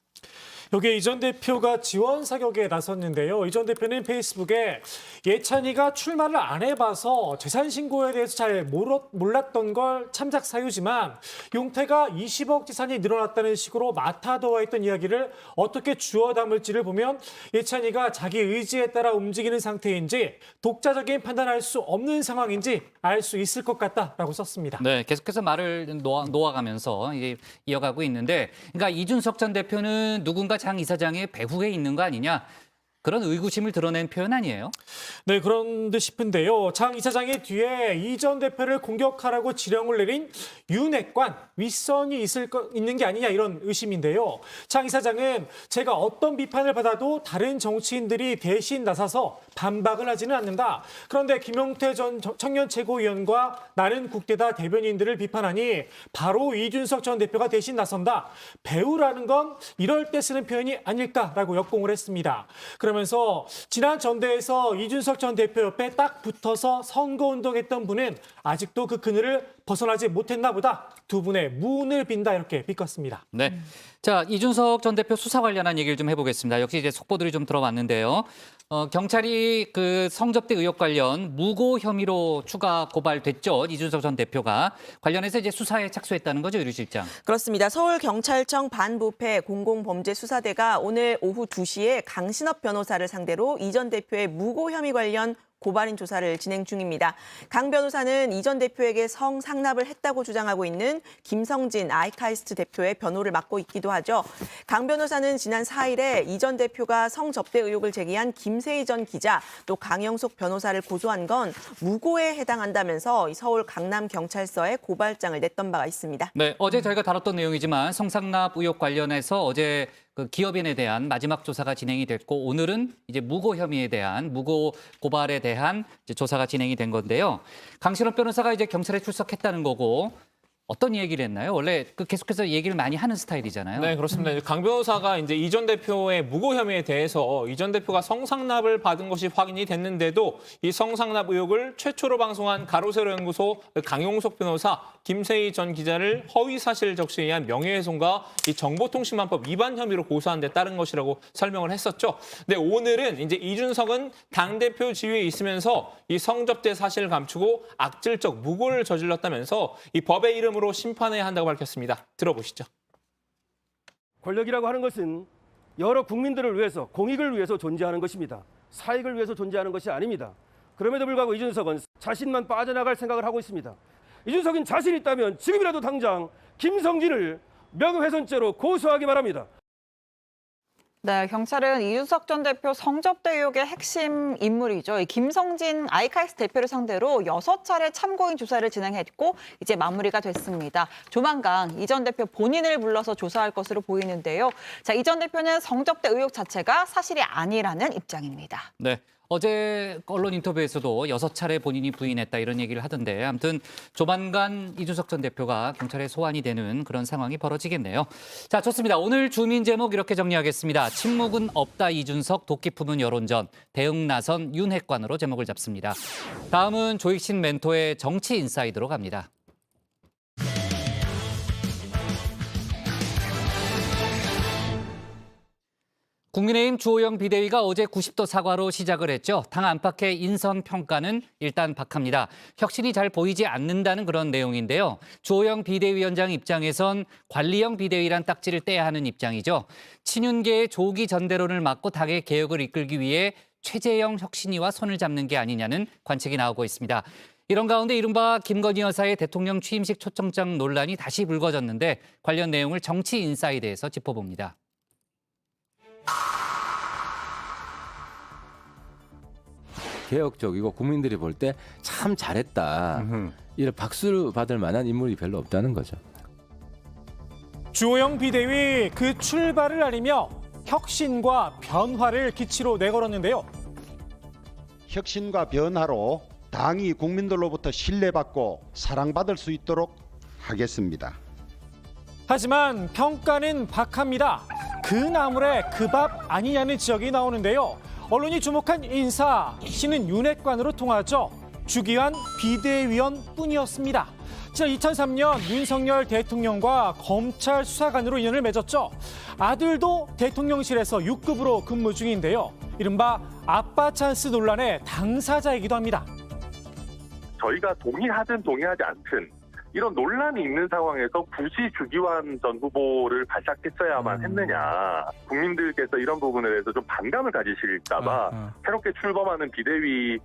여기에 이 전 대표가 지원 사격에 나섰는데요. 이 전 대표는 페이스북에 예찬이가 출마를 안 해봐서 재산 신고에 대해서 잘 몰랐던 걸 참작 사유지만 용태가 20억 재산이 늘어났다는 식으로 마타도어했던 이야기를 어떻게 주워 담을지를 보면 예찬이가 자기 의지에 따라 움직이는 상태인지 독자적인 판단할 수 없는 상황인지 알 수 있을 것 같다라고 썼습니다. 네, 계속해서 말을 놓아가면서 이어가고 있는데, 그러니까 이준석 전 대표는 누군가 장 이사장의 배후에 있는 거 아니냐, 그런 의구심을 드러낸 표현 아니에요? 네, 그런 듯 싶은데요. 장 이사장의 뒤에 이 전 대표를 공격하라고 지령을 내린 윤핵관 윗선이 있는 게 아니냐, 이런 의심인데요. 장 이사장은 제가 어떤 비판을 받아도 다른 정치인들이 대신 나서서 반박을 하지는 않는다. 그런데 김용태 전 청년 최고위원과 나는 국대다 대변인들을 비판하니 바로 이준석 전 대표가 대신 나선다. 배우라는 건 이럴 때 쓰는 표현이 아닐까라고 역공을 했습니다. 그러면서 지난 전대에서 이준석 전 대표 옆에 딱 붙어서 선거운동했던 분은 아직도 그 그늘을 벗어나지 못했나 보다. 두 분의 무운을 빈다, 이렇게 비꼈습니다. 네. 자, 이준석 전 대표 수사 관련한 얘기를 좀 해보겠습니다. 역시 이제 속보들이 좀 들어왔는데요. 경찰이 그 성접대 의혹 관련 무고 혐의로 추가 고발됐죠. 이준석 전 대표가 관련해서 이제 수사에 착수했다는 거죠, 유리 실장. 그렇습니다. 서울경찰청 반부패 공공범죄수사대가 오늘 오후 2시에 강신업 변호사를 상대로 이 전 대표의 무고 혐의 관련 고발인 조사를 진행 중입니다. 강 변호사는 이 전 대표에게 성상납을 했다고 주장하고 있는 김성진 아이카이스트 대표의 변호를 맡고 있기도 하죠. 강 변호사는 지난 4일에 이 전 대표가 성접대 의혹을 제기한 김세희 전 기자, 또 강영석 변호사를 고소한 건 무고에 해당한다면서 서울 강남경찰서에 고발장을 냈던 바가 있습니다. 네, 어제 저희가 다뤘던 내용이지만 성상납 의혹 관련해서 어제 그 기업인에 대한 마지막 조사가 진행이 됐고, 오늘은 이제 무고 혐의에 대한 무고 고발에 대한 이제 조사가 진행이 된 건데요. 강신업 변호사가 이제 경찰에 출석했다는 거고, 어떤 얘기를 했나요? 원래 계속해서 얘기를 많이 하는 스타일이잖아요. 네, 그렇습니다. 강 변호사가 이제 이 전 대표의 무고 혐의에 대해서 이 전 대표가 성상납을 받은 것이 확인이 됐는데도 이 성상납 의혹을 최초로 방송한 가로세로 연구소 강용석 변호사, 김세희 전 기자를 허위 사실 적시에 의한 명예훼손과 이 정보통신망법 위반 혐의로 고소한 데 따른 것이라고 설명을 했었죠. 네, 오늘은 이제 이준석은 당대표 지위에 있으면서 이 성접대 사실을 감추고 악질적 무고를 저질렀다면서 이 법의 이름으로 심판해야 한다고 밝혔습니다. 들어보시죠. 권력이라고 하는 것은 여러 국민들을 위해서, 공익을 위해서 존재하는 것입니다. 사익을 위해서 존재하는 것이 아닙니다. 그럼에도 불구하고 이준석은 자신만 빠져나갈 생각을 하고 있습니다. 이준석은 자신 있다면 지금이라도 당장 김성진을 명예훼손죄로 고소하기 바랍니다. 네, 경찰은 이준석 전 대표 성접대 의혹의 핵심 인물이죠. 이 김성진 아이카이스트 대표를 상대로 6차례 참고인 조사를 진행했고 이제 마무리가 됐습니다. 조만간 이 전 대표 본인을 불러서 조사할 것으로 보이는데요. 자, 이 전 대표는 성접대 의혹 자체가 사실이 아니라는 입장입니다. 네. 어제 언론 인터뷰에서도 6차례 본인이 부인했다 이런 얘기를 하던데 아무튼 조만간 이준석 전 대표가 경찰에 소환이 되는 그런 상황이 벌어지겠네요. 자, 좋습니다. 오늘 주민 제목 이렇게 정리하겠습니다. 침묵은 없다 이준석, 도끼 품은 여론전, 대응 나선 윤핵관으로 제목을 잡습니다. 다음은 조익신 멘토의 정치 인사이드로 갑니다. 국민의힘 주호영 비대위가 어제 90도 사과로 시작을 했죠. 당 안팎의 인선 평가는 일단 박합니다. 혁신이 잘 보이지 않는다는 그런 내용인데요. 주호영 비대위원장 입장에선 관리형 비대위란 딱지를 떼야 하는 입장이죠. 친윤계의 조기 전대론을 막고 당의 개혁을 이끌기 위해 최재형 혁신위와 손을 잡는 게 아니냐는 관측이 나오고 있습니다. 이런 가운데 이른바 김건희 여사의 대통령 취임식 초청장 논란이 다시 불거졌는데 관련 내용을 정치 인사이드에서 짚어봅니다. 개혁적이고 국민들이 볼 때 참 잘했다. 이런 박수를 받을 만한 인물이 별로 없다는 거죠. 주호영 비대위 그 출발을 알리며 혁신과 변화를 기치로 내걸었는데요. 혁신과 변화로 당이 국민들로부터 신뢰받고 사랑받을 수 있도록 하겠습니다. 하지만 평가는 박합니다. 그 나물에 그 밥 아니냐는 지적이 나오는데요. 언론이 주목한 인사, 씨는 윤핵관으로 통하죠. 주기환 비대위원뿐이었습니다. 지난 2003년 윤석열 대통령과 검찰 수사관으로 인연을 맺었죠. 아들도 대통령실에서 6급으로 근무 중인데요. 이른바 아빠 찬스 논란의 당사자이기도 합니다. 저희가 동의하든 동의하지 않든 이런 논란이 있는 상황에서 굳이 주기환 전 후보를 발탁했어야만 했느냐. 국민들께서 이런 부분에 대해서 좀 반감을 가지실까 봐 새롭게 출범하는 비대위의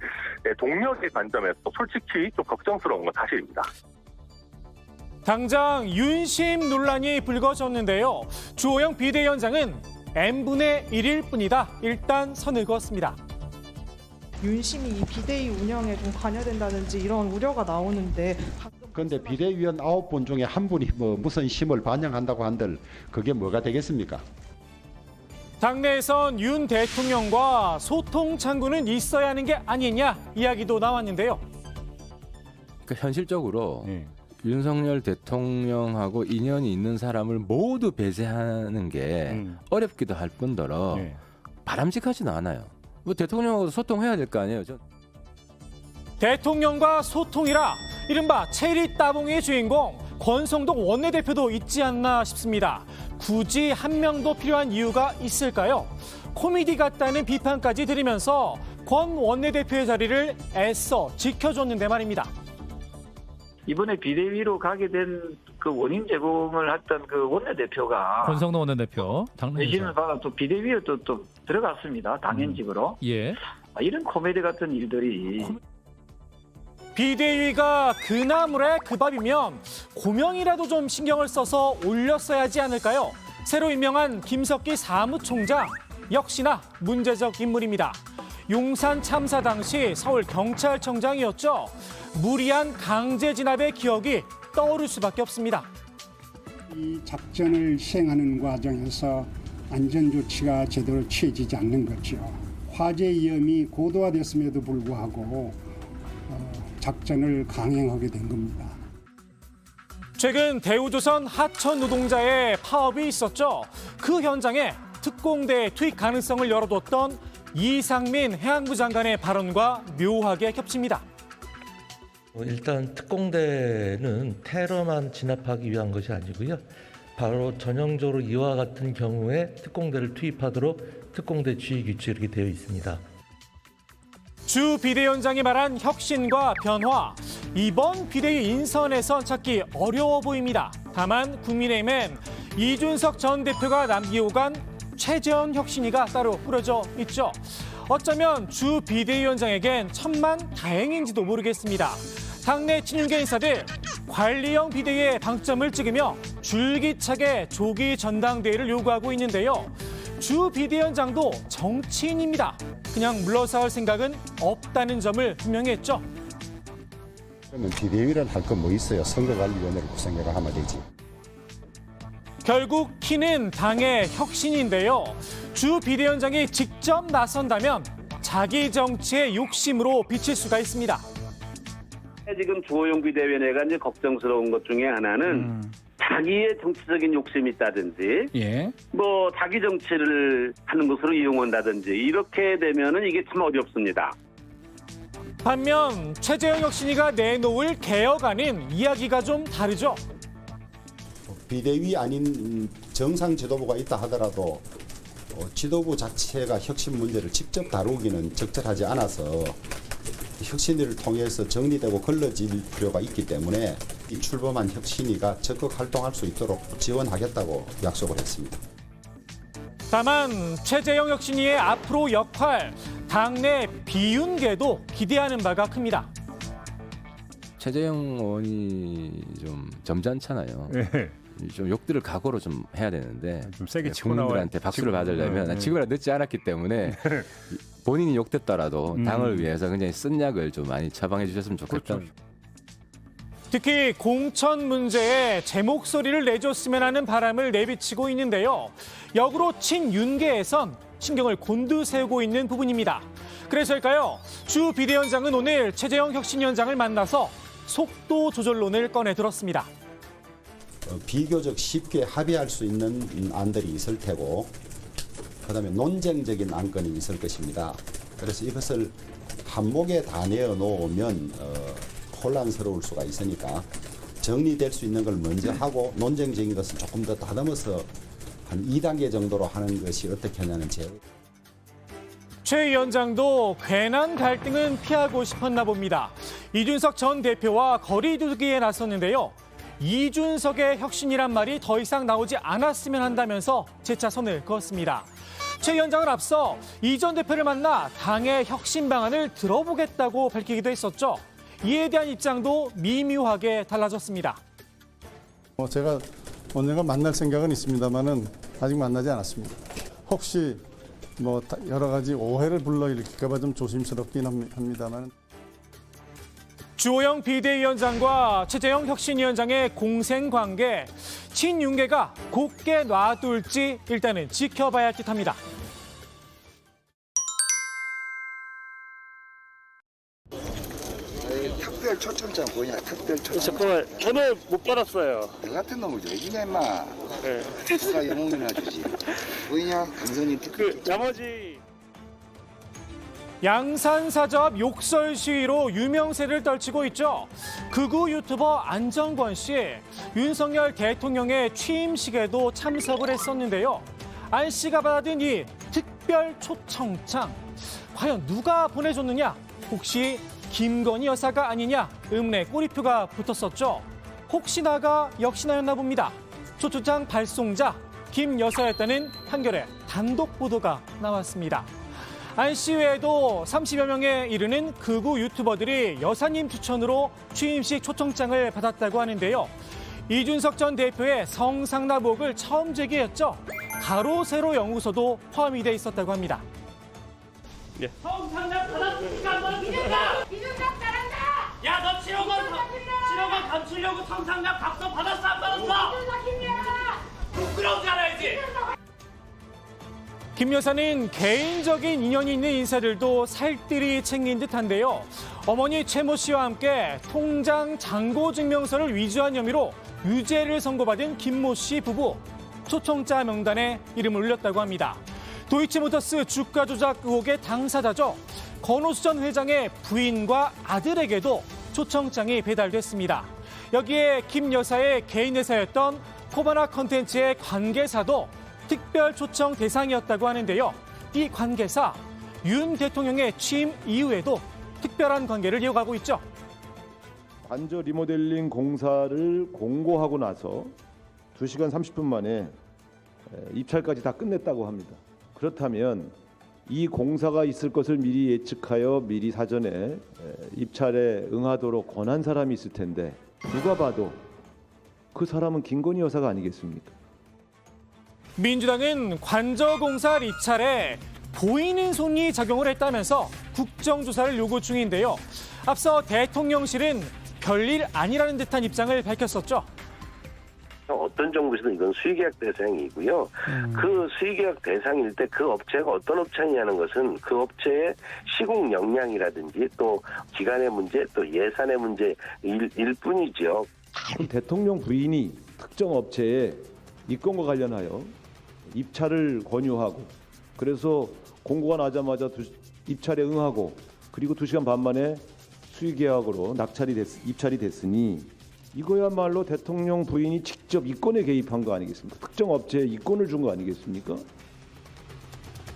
동력의 관점에서 솔직히 좀 걱정스러운 건 사실입니다. 당장 윤심 논란이 불거졌는데요. 주호영 비대위원장은 N분의 1일 뿐이다. 일단 선을 그었습니다. 윤심이 이 비대위 운영에 좀 관여된다든지 이런 우려가 나오는데 그런데 비대위원 9분 중에 한 분이 무슨 심을 반영한다고 한들 그게 뭐가 되겠습니까? 당내에선 윤 대통령과 소통 창구는 있어야 하는 게 아니냐 이야기도 나왔는데요. 그러니까 현실적으로 윤석열 대통령하고 인연이 있는 사람을 모두 배제하는 게 어렵기도 할 뿐더러 바람직하지는 않아요. 뭐 대통령하고 소통해야 될 거 아니에요. 대통령과 소통이라 이른바 체리 따봉의 주인공 권성동 원내대표도 있지 않나 싶습니다. 굳이 한 명도 필요한 이유가 있을까요? 코미디 같다는 비판까지 들으면서 권 원내대표의 자리를 애써 지켜줬는데 말입니다. 이번에 비대위로 가게 된 그 원인 제공을 했던 그 원내대표가 권성동 원내대표 의심을 받아 또 비대위에 또 들어갔습니다. 당연직으로. 예. 이런 코미디 같은 일들이. 비대위가 그 나물에 그 밥이면 고명이라도 좀 신경을 써서 올렸어야 하지 않을까요? 새로 임명한 김석기 사무총장 역시나 문제적 인물입니다. 용산 참사 당시 서울경찰청장이었죠. 무리한 강제 진압의 기억이 떠오를 수밖에 없습니다. 이 작전을 시행하는 과정에서 안전조치가 제대로 취해지지 않는 거죠. 화재 위험이 고도화됐음에도 불구하고 작전을 강행하게 된 겁니다. 최근 대우조선 하천 노동자의 파업이 있었죠. 그 현장에 특공대 투입 가능성을 열어뒀던 이상민 해양부 장관의 발언과 묘하게 겹칩니다. 일단 특공대는 테러만 진압하기 위한 것이 아니고요. 바로 전형적으로 이와 같은 경우에 특공대를 투입하도록 특공대 지휘 규칙이 이렇게 되어 있습니다. 주 비대위원장이 말한 혁신과 변화. 이번 비대위 인선에선 찾기 어려워 보입니다. 다만 국민의힘엔 이준석 전 대표가 남기고 간 최재형 혁신위가 따로 꾸려져 있죠. 어쩌면 주 비대위원장에겐 천만 다행인지도 모르겠습니다. 당내 친윤계 인사들 관리형 비대위에 방점을 찍으며 줄기차게 조기 전당대회를 요구하고 있는데요. 주 비대위원장도 정치인입니다. 그냥 물러서 할 생각은 없다는 점을 분명히 했죠. 그러면 비대위를 할 건 뭐 있어요? 선거관리위원회를 구성해가 하면 되지. 결국 키는 당의 혁신인데요. 주 비대위원장이 직접 나선다면 자기 정치의 욕심으로 비칠 수가 있습니다. 지금 주호영 비대위원회가 이제 걱정스러운 것 중에 하나는 자기의 정치적인 욕심이 있다든지, 뭐 자기 정치를 하는 것으로 이용한다든지 이렇게 되면은 이게 참 어렵습니다. 반면 최재형 혁신위가 내놓을 개혁안은 이야기가 좀 다르죠. 비대위 아닌 정상 지도부가 있다 하더라도 지도부 자체가 혁신 문제를 직접 다루기는 적절하지 않아서 혁신위를 통해서 정리되고 걸러질 필요가 있기 때문에 이 출범한 혁신위가 적극 활동할 수 있도록 지원하겠다고 약속을 했습니다. 다만 최재형 혁신위의 앞으로 역할, 당내 비윤계도 기대하는 바가 큽니다. 최재형 의원이 좀 점잖잖아요. 좀 욕들을 각오로 좀 해야 되는데 좀 세게 치고 국민들한테 박수를 받으려면 지금이라 늦지 않았기 때문에 본인이 욕됐더라도 당을 위해서 굉장히 쓴 약을 좀 많이 처방해 주셨으면 좋겠다. 그렇죠. 특히 공천 문제에 제 목소리를 내줬으면 하는 바람을 내비치고 있는데요. 역으로 친윤계에선 신경을 곤두세우고 있는 부분입니다. 그래서일까요? 주 비대위원장은 오늘 최재형 혁신위원장을 만나서 속도 조절론을 꺼내 들었습니다. 비교적 쉽게 합의할 수 있는 안들이 있을 테고 그다음에 논쟁적인 안건이 있을 것입니다. 그래서 이것을 한목에 다 내어놓으면 혼란스러울 수가 있으니까 정리될 수 있는 걸 먼저 하고 논쟁적인 것은 조금 더 다듬어서 한 2단계 정도로 하는 것이 어떻게 하냐는 제. 최 위원장도 괜한 갈등은 피하고 싶었나 봅니다. 이준석 전 대표와 거리 두기에 나섰는데요. 이준석의 혁신이란 말이 더 이상 나오지 않았으면 한다면서 재차 선을 그었습니다. 최 위원장은 앞서 이 전 대표를 만나 당의 혁신 방안을 들어보겠다고 밝히기도 했었죠. 이에 대한 입장도 미묘하게 달라졌습니다. 제가 언젠가 만날 생각은 있습니다만은 아직 만나지 않았습니다. 혹시 뭐 여러 가지 오해를 불러일으킬까 봐 좀 조심스럽긴 합니다만. 주호영 비대위원장과 최재형 혁신위원장의 공생관계, 친윤계가 곧게 놔둘지 일단은 지켜봐야 할 듯합니다. 특별 초청장 뭐냐? 특별 초청장. 잠깐만, 오늘 못 받았어요. 너 같은 놈을 왜 주냐 임마. 네. 누가 영웅이나 주지. 뭐냐? 강선님 나머지. 양산사저 욕설 시위로 유명세를 떨치고 있죠. 극우 유튜버 안정권 씨, 윤석열 대통령의 취임식에도 참석을 했었는데요. 안 씨가 받은 이 특별 초청장, 과연 누가 보내줬느냐? 혹시 김건희 여사가 아니냐? 의문의 꼬리표가 붙었었죠. 혹시나가 역시나였나 봅니다. 초청장 발송자 김 여사였다는 한겨레 단독 보도가 나왔습니다. 안 씨 외에도 30여 명에 이르는 극우 유튜버들이 여사님 추천으로 취임식 초청장을 받았다고 하는데요. 이준석 전 대표의 성상납 의혹을 처음 제기했죠. 가로 세로 연구소도 포함이 돼 있었다고 합니다. 성상납 받았으니까 너 믿는다! 이준석 잘한다! 야, 너 7억 원 감추려고 성상납 각서 받았어 안 받았어? 이준석입니다! 부끄러우지 않아야지! 김 여사는 개인적인 인연이 있는 인사들도 살뜰히 챙긴 듯한데요. 어머니 최모 씨와 함께 통장 잔고 증명서를 위조한 혐의로 유죄를 선고받은 김모 씨 부부. 초청자 명단에 이름을 올렸다고 합니다. 도이치모터스 주가 조작 의혹의 당사자죠. 권오수 전 회장의 부인과 아들에게도 초청장이 배달됐습니다. 여기에 김 여사의 개인 회사였던 코바나 컨텐츠의 관계사도 특별 초청 대상이었다고 하는데요. 이 관계사, 윤 대통령의 취임 이후에도 특별한 관계를 이어가고 있죠. 관저 리모델링 공사를 공고하고 나서 2시간 30분 만에 입찰까지 다 끝냈다고 합니다. 그렇다면 이 공사가 있을 것을 미리 예측하여 미리 사전에 입찰에 응하도록 권한 사람이 있을 텐데 누가 봐도 그 사람은 김건희 여사가 아니겠습니까? 민주당은 관저공사 입찰에 보이는 손이 작용을 했다면서 국정조사를 요구 중인데요. 앞서 대통령실은 별일 아니라는 듯한 입장을 밝혔었죠. 어떤 정부에서는 이건 수의계약 대상이고요. 그 수의계약 대상일 때 그 업체가 어떤 업체냐는 것은 그 업체의 시공 역량이라든지 또 기간의 문제 또 예산의 문제일 뿐이죠. 대통령 부인이 특정 업체에 이건과 관련하여 입찰을 권유하고 그래서 공고가 나자마자 입찰에 응하고 그리고 2시간 반 만에 수의계약으로 입찰이 됐으니 이거야말로 대통령 부인이 직접 이권에 개입한 거 아니겠습니까? 특정 업체에 이권을 준 거 아니겠습니까?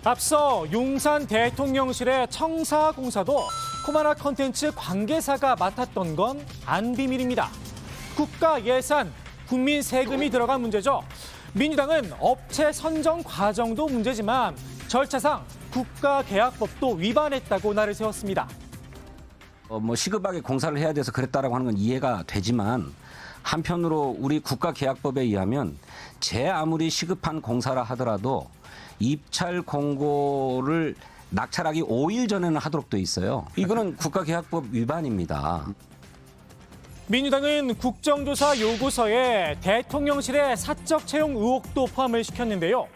앞서 용산 대통령실의 청사공사도 코바나 컨텐츠 관계사가 맡았던 건 안 비밀입니다. 국가 예산, 국민 세금이 들어간 문제죠. 민주당은 업체 선정 과정도 문제지만 절차상 국가계약법도 위반했다고 날을 세웠습니다. 시급하게 공사를 해야 돼서 그랬다라고 하는 건 이해가 되지만 한편으로 우리 국가계약법에 의하면 제 아무리 시급한 공사라 하더라도 입찰 공고를 낙찰하기 5일 전에는 하도록 돼 있어요. 이거는 국가계약법 위반입니다. 민주당은 국정조사 요구서에 대통령실의 사적 채용 의혹도 포함을 시켰는데요.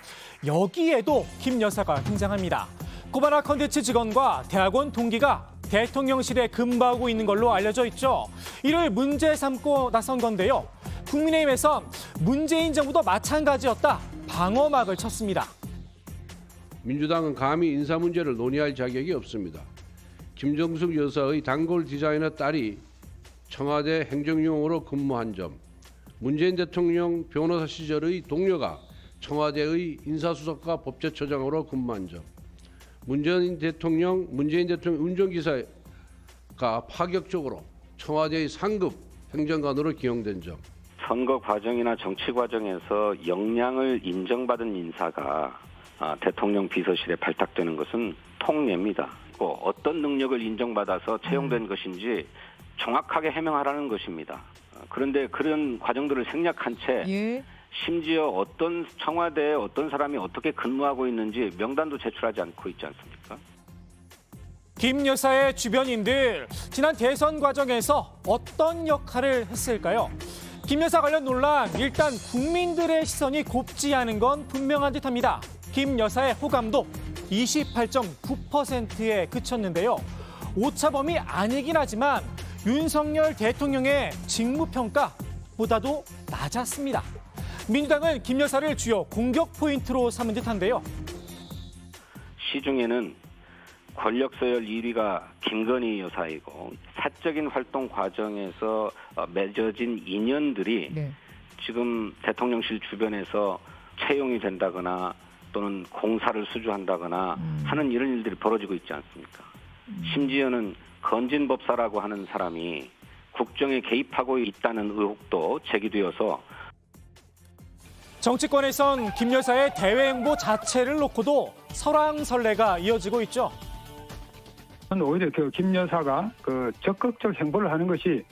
여기에도 김 여사가 등장합니다. 코바나 컨텐츠 직원과 대학원 동기가 대통령실에 근무하고 있는 걸로 알려져 있죠. 이를 문제 삼고 나선 건데요. 국민의힘에선 문재인 정부도 마찬가지였다. 방어막을 쳤습니다. 민주당은 감히 인사 문제를 논의할 자격이 없습니다. 김정숙 여사의 단골 디자이너 딸이 청와대 행정용으로 근무한 점, 문재인 대통령 변호사 시절의 동료가 청와대의 인사수석과 법제처장으로 근무한 점, 문재인 대통령 운전기사가 파격적으로 청와대의 상급 행정관으로 기용된 점. 선거 과정이나 정치 과정에서 역량을 인정받은 인사가 대통령 비서실에 발탁되는 것은 통례입니다. 어떤 능력을 인정받아서 채용된 것인지 정확하게 해명하라는 것입니다. 그런데 그런 과정들을 생략한 채 심지어 어떤 청와대에 어떤 사람이 어떻게 근무하고 있는지 명단도 제출하지 않고 있지 않습니까? 김 여사의 주변인들, 지난 대선 과정에서 어떤 역할을 했을까요? 김 여사 관련 논란, 일단 국민들의 시선이 곱지 않은 건 분명한 듯합니다. 김 여사의 호감도 28.9%에 그쳤는데요. 오차범위 아니긴 하지만 윤석열 대통령의 직무평가보다도 낮았습니다. 민주당은 김 여사를 주요 공격 포인트로 삼은 듯한데요. 시중에는 권력 서열 1위가 김건희 여사이고 사적인 활동 과정에서 맺어진 인연들이 지금 대통령실 주변에서 채용이 된다거나 또는 공사를 수주한다거나 하는 이런 일들이 벌어지고 있지 않습니까? 심지어는 건진법사라고 하는 사람이 국정에 개입하고 있다는 의혹도 제기되어서 정치권에선 김 여사의 대외 행보 자체를 놓고도 설왕설래가 이어지고 있죠. 오히려 김 여사가 적극적 행보를 하는 것이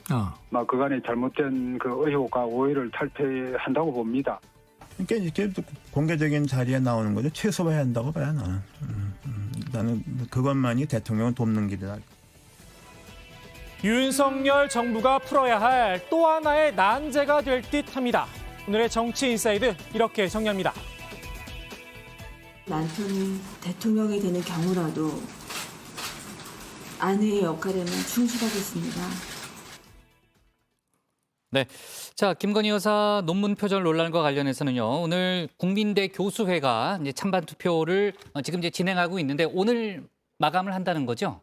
그간의 잘못된 의혹과 오해를 탈피한다고 봅니다. 그러니까 이렇게 공개적인 자리에 나오는 거죠. 최소화해야 한다고 봐요, 나는. 나는 그것만이 대통령을 돕는 길이다. 윤석열 정부가 풀어야 할 또 하나의 난제가 될 듯합니다. 오늘의 정치 인사이드 이렇게 정리합니다. 남편이 대통령이 되는 경우라도 아내의 역할에는 충실하겠습니다. 네. 자, 김건희 여사 논문 표절 논란과 관련해서는요. 오늘 국민대 교수회가 이제 찬반 투표를 지금 이제 진행하고 있는데 오늘 마감을 한다는 거죠?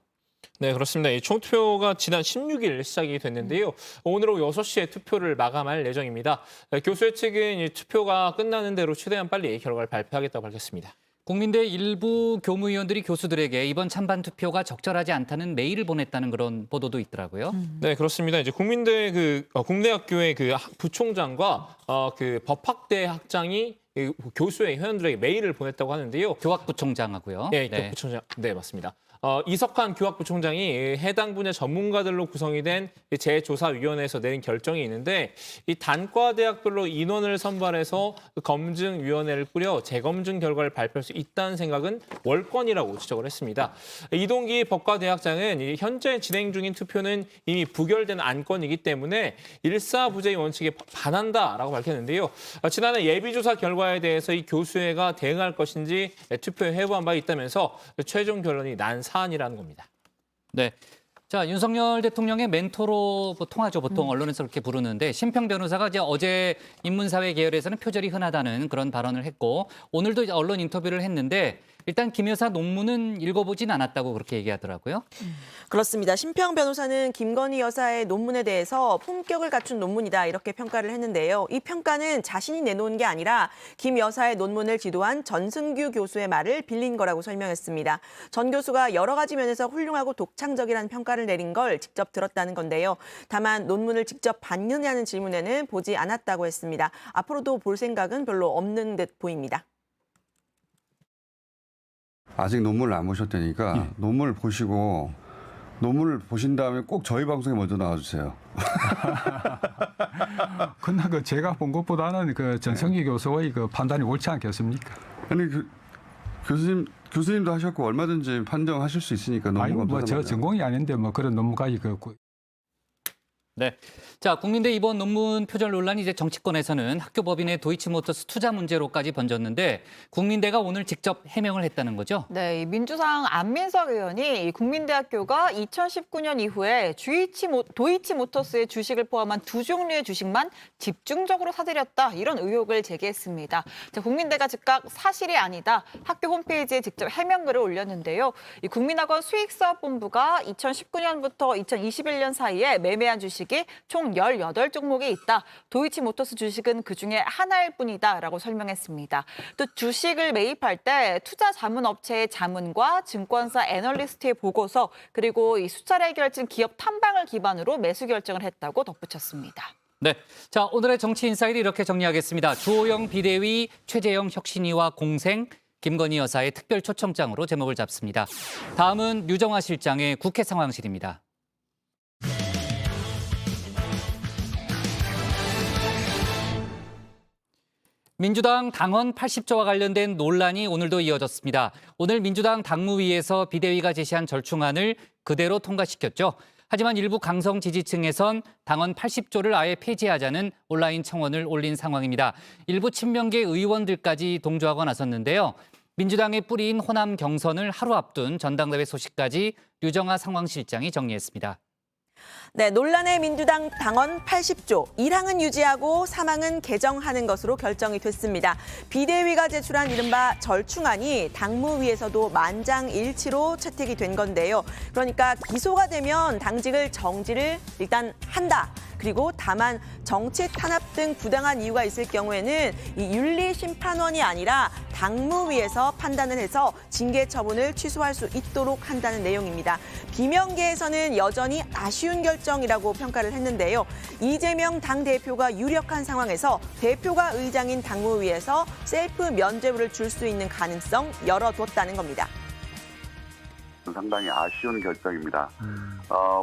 네, 그렇습니다. 이 총투표가 지난 16일 시작이 됐는데요. 오늘 오후 6시에 투표를 마감할 예정입니다. 교수회 측은 이 투표가 끝나는 대로 최대한 빨리 결과를 발표하겠다고 밝혔습니다. 국민대 일부 교무위원들이 교수들에게 이번 찬반 투표가 적절하지 않다는 메일을 보냈다는 그런 보도도 있더라고요. 네, 그렇습니다. 이제 국민대 국내학교의 그 부총장과 그 법학대 학장이 교수회 회원들에게 메일을 보냈다고 하는데요. 교학부총장하고요. 네, 교학부총장. 네, 맞습니다. 이석환 교학부총장이 해당 분야 전문가들로 구성이 된 재조사위원회에서 내린 결정이 있는데 이 단과대학별로 인원을 선발해서 검증위원회를 꾸려 재검증 결과를 발표할 수 있다는 생각은 월권이라고 지적을 했습니다. 이동기 법과대학장은 현재 진행 중인 투표는 이미 부결된 안건이기 때문에 일사부재의 원칙에 반한다라고 밝혔는데요. 지난해 예비조사 결과에 대해서 이 교수회가 대응할 것인지 투표에 회부한 바 있다면서 최종 결론이 난 사안이라는 겁니다. 네. 자, 윤석열 대통령의 멘토로 통하죠. 보통 언론에서 그렇게 부르는데 심평 변호사가 이제 어제 인문사회 계열에서는 표절이 흔하다는 그런 발언을 했고 오늘도 이제 언론 인터뷰를 했는데 일단 김 여사 논문은 읽어보진 않았다고 그렇게 얘기하더라고요. 그렇습니다. 심평 변호사는 김건희 여사의 논문에 대해서 품격을 갖춘 논문이다 이렇게 평가를 했는데요. 이 평가는 자신이 내놓은 게 아니라 김 여사의 논문을 지도한 전승규 교수의 말을 빌린 거라고 설명했습니다. 전 교수가 여러 가지 면에서 훌륭하고 독창적이라는 평가를 내린 걸 직접 들었다는 건데요. 다만 논문을 직접 봤느냐는 질문에는 보지 않았다고 했습니다. 앞으로도 볼 생각은 별로 없는 듯 보입니다. 아직 논문을 안 보셨다니까 논문을 보시고 논문을 보신 다음에 꼭 저희 방송에 먼저 나와주세요. 근데 제가 본 것보다는 그 전성기 교수의 그 판단이 옳지 않겠습니까? 아니 교수님도 하셨고 얼마든지 판정하실 수 있으니까 논문 뭐 저 전공이 아닌데 뭐 그런 논문까지 그. 네. 자, 국민대 이번 논문 표절 논란이 이제 정치권에서는 학교법인의 도이치모터스 투자 문제로까지 번졌는데 국민대가 오늘 직접 해명을 했다는 거죠? 네, 민주당 안민석 의원이 국민대학교가 2019년 이후에 도이치모터스의 주식을 포함한 두 종류의 주식만 집중적으로 사들였다 이런 의혹을 제기했습니다. 자, 국민대가 즉각 사실이 아니다 학교 홈페이지에 직접 해명글을 올렸는데요. 이 국민학원 수익사업본부가 2019년부터 2021년 사이에 매매한 주식이 총 18종목이 있다. 도이치모터스 주식은 그중에 하나일 뿐이다라고 설명했습니다. 또 주식을 매입할 때 투자자문업체의 자문과 증권사 애널리스트의 보고서 그리고 이 수차례 결정 기업 탐방을 기반으로 매수 결정을 했다고 덧붙였습니다. 네, 자 오늘의 정치 인사이드 이렇게 정리하겠습니다. 주호영 비대위, 최재형 혁신위와 공생, 김건희 여사의 특별 초청장으로 제목을 잡습니다. 다음은 류정화 실장의 국회 상황실입니다. 민주당 당원 80조와 관련된 논란이 오늘도 이어졌습니다. 오늘 민주당 당무위에서 비대위가 제시한 절충안을 그대로 통과시켰죠. 하지만 일부 강성 지지층에선 당원 80조를 아예 폐지하자는 온라인 청원을 올린 상황입니다. 일부 친명계 의원들까지 동조하고 나섰는데요. 민주당의 뿌리인 호남 경선을 하루 앞둔 전당대회 소식까지 류정화 상황실장이 정리했습니다. 네, 논란의 민주당 당원 80조, 1항은 유지하고 3항은 개정하는 것으로 결정이 됐습니다. 비대위가 제출한 이른바 절충안이 당무위에서도 만장일치로 채택이 된 건데요. 그러니까 기소가 되면 당직을 정지를 일단 한다. 그리고 다만 정치 탄압 등 부당한 이유가 있을 경우에는 이 윤리심판원이 아니라 당무위에서 판단을 해서 징계 처분을 취소할 수 있도록 한다는 내용입니다. 비명계에서는 여전히 아쉬운 결정이라고 평가를 했는데요. 이재명 당대표가 유력한 상황에서 대표가 의장인 당무위에서 셀프 면죄부를 줄 수 있는 가능성 열어뒀다는 겁니다. 상당히 아쉬운 결정입니다.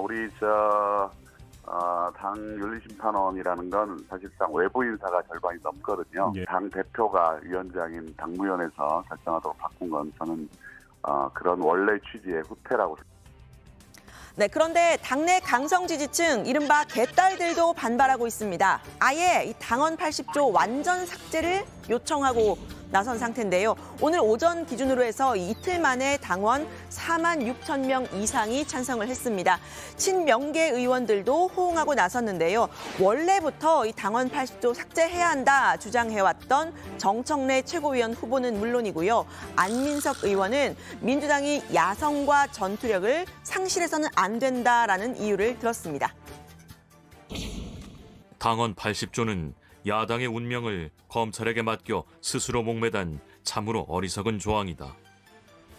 우리 당 윤리심판원이라는 건 사실상 외부 인사가 절반이 넘거든요. 당 대표가 위원장인 당무위원회에서 결정하도록 바꾼 건 저는 그런 원래 취지의 후퇴라고 생각합니다. 네, 그런데 당내 강성 지지층, 이른바 개딸들도 반발하고 있습니다. 아예 이 당원 80조 완전 삭제를 요청하고 나선 상태인데요. 오늘 오전 기준으로 해서 이틀 만에 당원 4만 6천 명 이상이 찬성을 했습니다. 친명계 의원들도 호응하고 나섰는데요. 원래부터 이 당원 80조 삭제해야 한다 주장해왔던 정청래 최고위원 후보는 물론이고요. 안민석 의원은 민주당이 야성과 전투력을 상실해서는 안 된다라는 이유를 들었습니다. 당원 80조는 야당의 운명을 검찰에게 맡겨 스스로 목매단 참으로 어리석은 조항이다.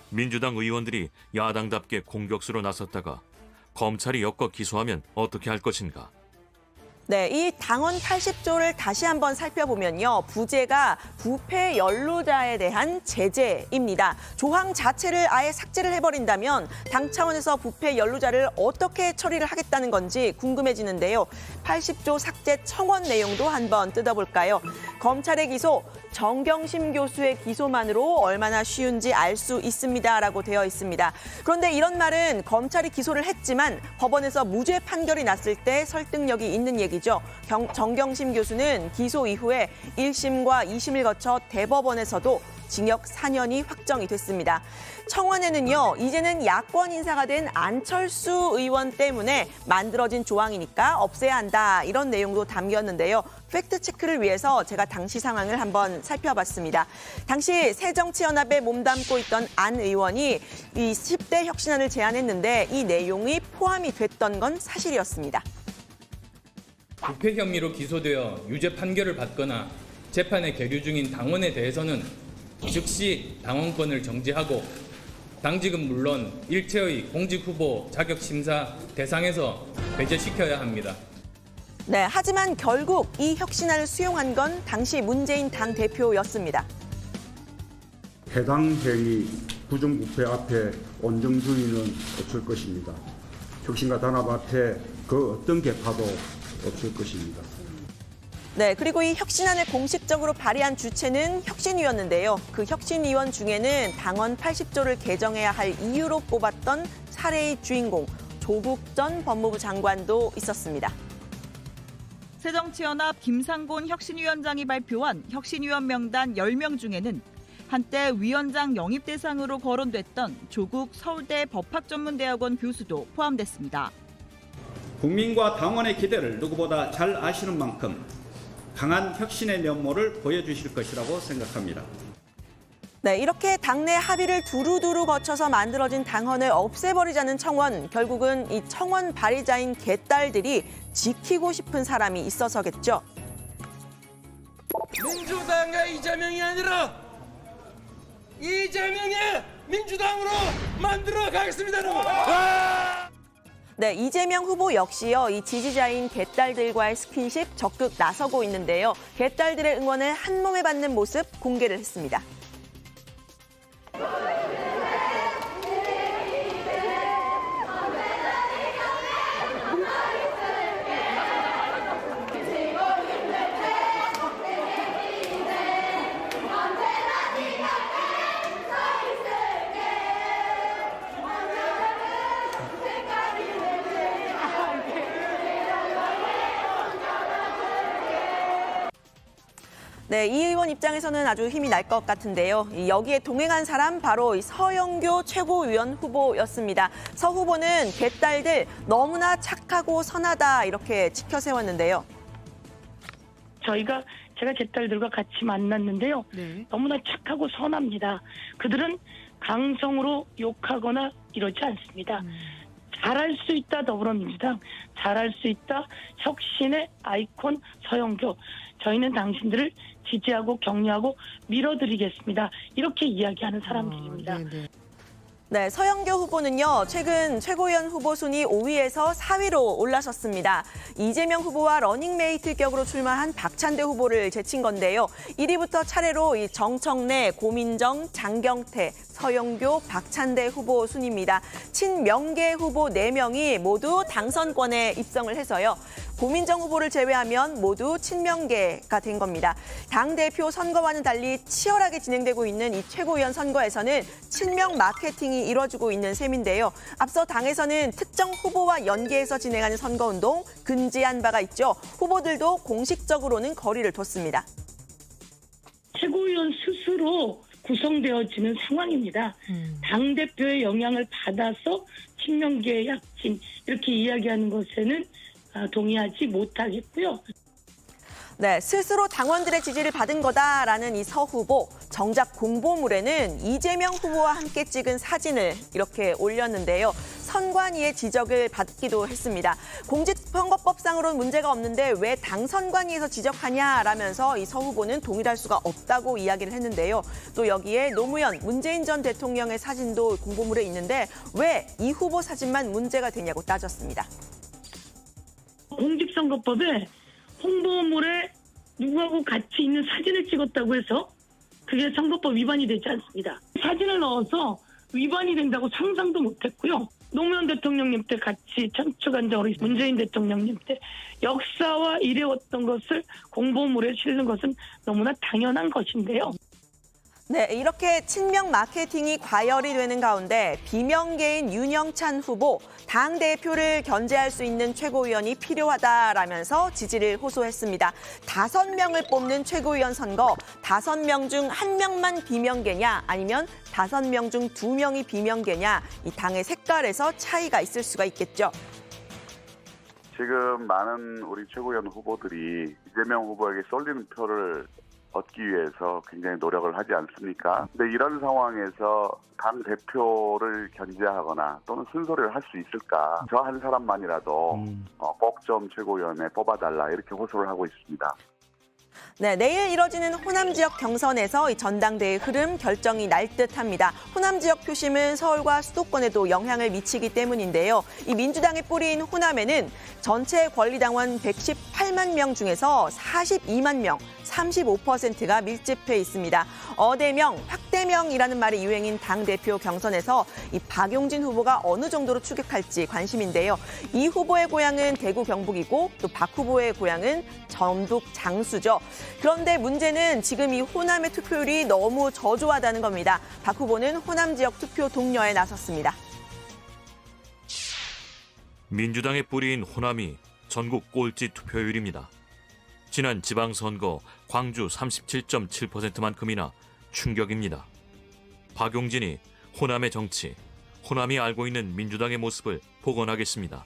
민주당 의원들이 야당답게 공격수로 나섰다가 검찰이 엮어 기소하면 어떻게 할 것인가? 네, 이 당원 80조를 다시 한번 살펴보면요. 부제가 부패 연루자에 대한 제재입니다. 조항 자체를 아예 삭제를 해버린다면 당 차원에서 부패 연루자를 어떻게 처리를 하겠다는 건지 궁금해지는데요. 80조 삭제 청원 내용도 한번 뜯어볼까요? 검찰의 기소, 정경심 교수의 기소만으로 얼마나 쉬운지 알 수 있습니다라고 되어 있습니다. 그런데 이런 말은 검찰이 기소를 했지만 법원에서 무죄 판결이 났을 때 설득력이 있는 얘기죠. 정경심 교수는 기소 이후에 1심과 2심을 거쳐 대법원에서도 징역 4년이 확정이 됐습니다. 청원에는요, 이제는 야권 인사가 된 안철수 의원 때문에 만들어진 조항이니까 없애야 한다, 이런 내용도 담겼는데요. 팩트체크를 위해서 제가 당시 상황을 한번 살펴봤습니다. 당시 새정치연합에 몸담고 있던 안 의원이 이 10대 혁신안을 제안했는데 이 내용이 포함이 됐던 건 사실이었습니다. 부패 혐의로 기소되어 유죄 판결을 받거나 재판에 계류 중인 당원에 대해서는 즉시 당원권을 정지하고 당직은 물론 일체의 공직후보 자격심사 대상에서 배제시켜야 합니다. 네, 하지만 결국 이 혁신안을 수용한 건 당시 문재인 당대표였습니다. 해당 행위 부정부패 앞에 온정주의는 없을 것입니다. 혁신과 단합 앞에 그 어떤 개파도 없을 것입니다. 네, 그리고 이 혁신안을 공식적으로 발의한 주체는 혁신위였는데요. 그 혁신위원 중에는 당원 80조를 개정해야 할 이유로 꼽았던 사례의 주인공 조국 전 법무부 장관도 있었습니다. 새정치연합 김상곤 혁신위원장이 발표한 혁신위원 명단 10명 중에는 한때 위원장 영입 대상으로 거론됐던 조국 서울대 법학전문대학원 교수도 포함됐습니다. 국민과 당원의 기대를 누구보다 잘 아시는 만큼 강한 혁신의 면모를 보여주실 것이라고 생각합니다. 네, 이렇게 당내 합의를 두루두루 거쳐서 만들어진 당헌을 없애버리자는 청원. 결국은 이 청원 발의자인 개딸들이 지키고 싶은 사람이 있어서겠죠. 민주당과 이재명이 아니라 이재명의 민주당으로 만들어 가겠습니다, 여러분. 네, 이재명 후보 역시요, 이 지지자인 개딸들과의 스킨십 적극 나서고 있는데요. 개딸들의 응원을 한몸에 받는 모습 공개를 했습니다. 네, 이 의원 입장에서는 아주 힘이 날 것 같은데요. 여기에 동행한 사람 바로 서영교 최고위원 후보였습니다. 서 후보는 개딸들 너무나 착하고 선하다 이렇게 치켜 세웠는데요. 제가 개딸들과 같이 만났는데요. 너무나 착하고 선합니다. 그들은 강성으로 욕하거나 이러지 않습니다. 잘할 수 있다 더불어민주당, 잘할 수 있다 혁신의 아이콘 서영교. 저희는 당신들을 지지하고 격려하고 밀어드리겠습니다. 이렇게 이야기하는 사람들입니다. 네, 서영교 후보는요, 최근 최고위원 후보 순위 5위에서 4위로 올라섰습니다. 이재명 후보와 러닝메이트 격으로 출마한 박찬대 후보를 제친 건데요. 1위부터 차례로 이 정청래, 고민정, 장경태, 서영교, 박찬대 후보 순입니다. 친명계 후보 4명이 모두 당선권에 입성을 해서요. 고민정 후보를 제외하면 모두 친명계가 된 겁니다. 당대표 선거와는 달리 치열하게 진행되고 있는 이 최고위원 선거에서는 친명 마케팅이 이뤄지고 있는 셈인데요. 앞서 당에서는 특정 후보와 연계해서 진행하는 선거운동 금지한 바가 있죠. 후보들도 공식적으로는 거리를 뒀습니다. 최고위원 스스로 구성되어지는 상황입니다. 당대표의 영향을 받아서 친명계의 약진 이렇게 이야기하는 것에는 동의하지 못하겠고요. 네, 스스로 당원들의 지지를 받은 거다라는 이 서 후보. 정작 공보물에는 이재명 후보와 함께 찍은 사진을 이렇게 올렸는데요. 선관위의 지적을 받기도 했습니다. 공직선거법상으로는 문제가 없는데 왜 당 선관위에서 지적하냐라면서 이 서 후보는 동일할 수가 없다고 이야기를 했는데요. 또 여기에 노무현, 문재인 전 대통령의 사진도 공보물에 있는데 왜 이 후보 사진만 문제가 되냐고 따졌습니다. 공직선거법에 홍보물에 누구하고 같이 있는 사진을 찍었다고 해서 그게 선거법 위반이 되지 않습니다. 사진을 넣어서 위반이 된다고 상상도 못했고요. 노무현 대통령님 때 같이 참석한 적이 문재인 대통령님 때 역사와 이래왔던 것을 공보물에 실는 것은 너무나 당연한 것인데요. 네, 이렇게 친명 마케팅이 과열이 되는 가운데 비명계인 윤영찬 후보, 당대표를 견제할 수 있는 최고위원이 필요하다라면서 지지를 호소했습니다. 5명을 뽑는 최고위원 선거, 5명 중 1명만 비명계냐 아니면 5명 중 2명이 비명계냐, 이 당의 색깔에서 차이가 있을 수가 있겠죠. 지금 많은 우리 최고위원 후보들이 이재명 후보에게 쏠리는 표를 얻기 위해서 굉장히 노력을 하지 않습니까? 근데 이런 상황에서 당 대표를 견제하거나 또는 순서를 할 수 있을까? 저 한 사람만이라도 꼭 좀 최고위원에 뽑아달라 이렇게 호소를 하고 있습니다. 네, 내일 이뤄지는 호남 지역 경선에서 이 전당대회 흐름 결정이 날 듯합니다. 호남 지역 표심은 서울과 수도권에도 영향을 미치기 때문인데요. 이 민주당의 뿌리인 호남에는 전체 권리당원 118만 명 중에서 42만 명, 35%가 밀집해 있습니다. 어대명, 확대명이라는 말이 유행인 당대표 경선에서 이 박용진 후보가 어느 정도로 추격할지 관심인데요. 이 후보의 고향은 대구 경북이고 또 박 후보의 고향은 전북 장수죠. 그런데 문제는 지금 이 호남의 투표율이 너무 저조하다는 겁니다. 박 후보는 호남 지역 투표 독려에 나섰습니다. 민주당의 뿌리인 호남이 전국 꼴찌 투표율입니다. 지난 지방선거 광주 37.7%만큼이나 충격입니다. 박용진이 호남의 정치, 호남이 알고 있는 민주당의 모습을 복원하겠습니다.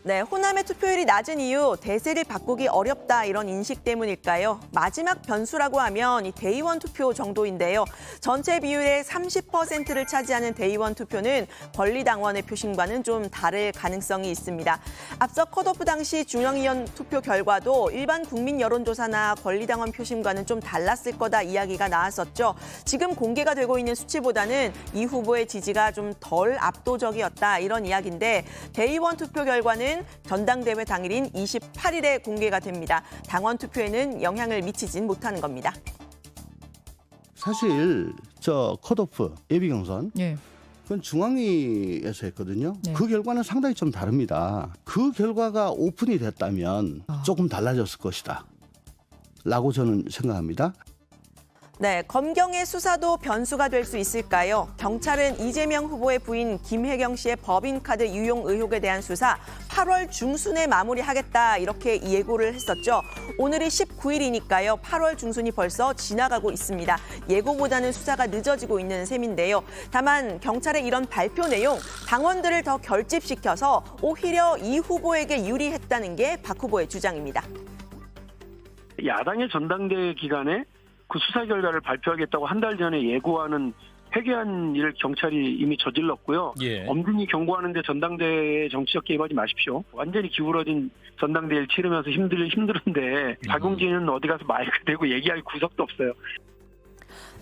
네, 호남의 투표율이 낮은 이유 대세를 바꾸기 어렵다 이런 인식 때문일까요? 마지막 변수라고 하면 이 대의원 투표 정도인데요. 전체 비율의 30%를 차지하는 대의원 투표는 권리당원의 표심과는 좀 다를 가능성이 있습니다. 앞서 컷오프 당시 중앙위원 투표 결과도 일반 국민 여론조사나 권리당원 표심과는 좀 달랐을 거다 이야기가 나왔었죠. 지금 공개가 되고 있는 수치보다는 이 후보의 지지가 좀 덜 압도적이었다 이런 이야기인데 대의원 투표 결과는 전당대회 당일인 28일에 공개가 됩니다. 당원 투표에는 영향을 미치진 못하는 겁니다. 사실 저 컷오프 예비경선 그건 중앙위에서 했거든요. 그 결과는 상당히 좀 다릅니다. 그 결과가 오픈이 됐다면 조금 달라졌을 것이다 라고 저는 생각합니다. 네, 검경의 수사도 변수가 될 수 있을까요? 경찰은 이재명 후보의 부인 김혜경 씨의 법인카드 유용 의혹에 대한 수사 8월 중순에 마무리하겠다 이렇게 예고를 했었죠. 오늘이 19일이니까요. 8월 중순이 벌써 지나가고 있습니다. 예고보다는 수사가 늦어지고 있는 셈인데요. 다만 경찰의 이런 발표 내용, 당원들을 더 결집시켜서 오히려 이 후보에게 유리했다는 게 박 후보의 주장입니다. 야당의 전당대회 기간에 그 수사 결과를 발표하겠다고 한 달 전에 예고하는 회개한 일을 경찰이 이미 저질렀고요. 엄중히 경고하는데 전당대회에 정치적 개입하지 마십시오. 완전히 기울어진 전당대회를 치르면서 힘든데 박용진은 어디 가서 마이크 대고 얘기할 구석도 없어요.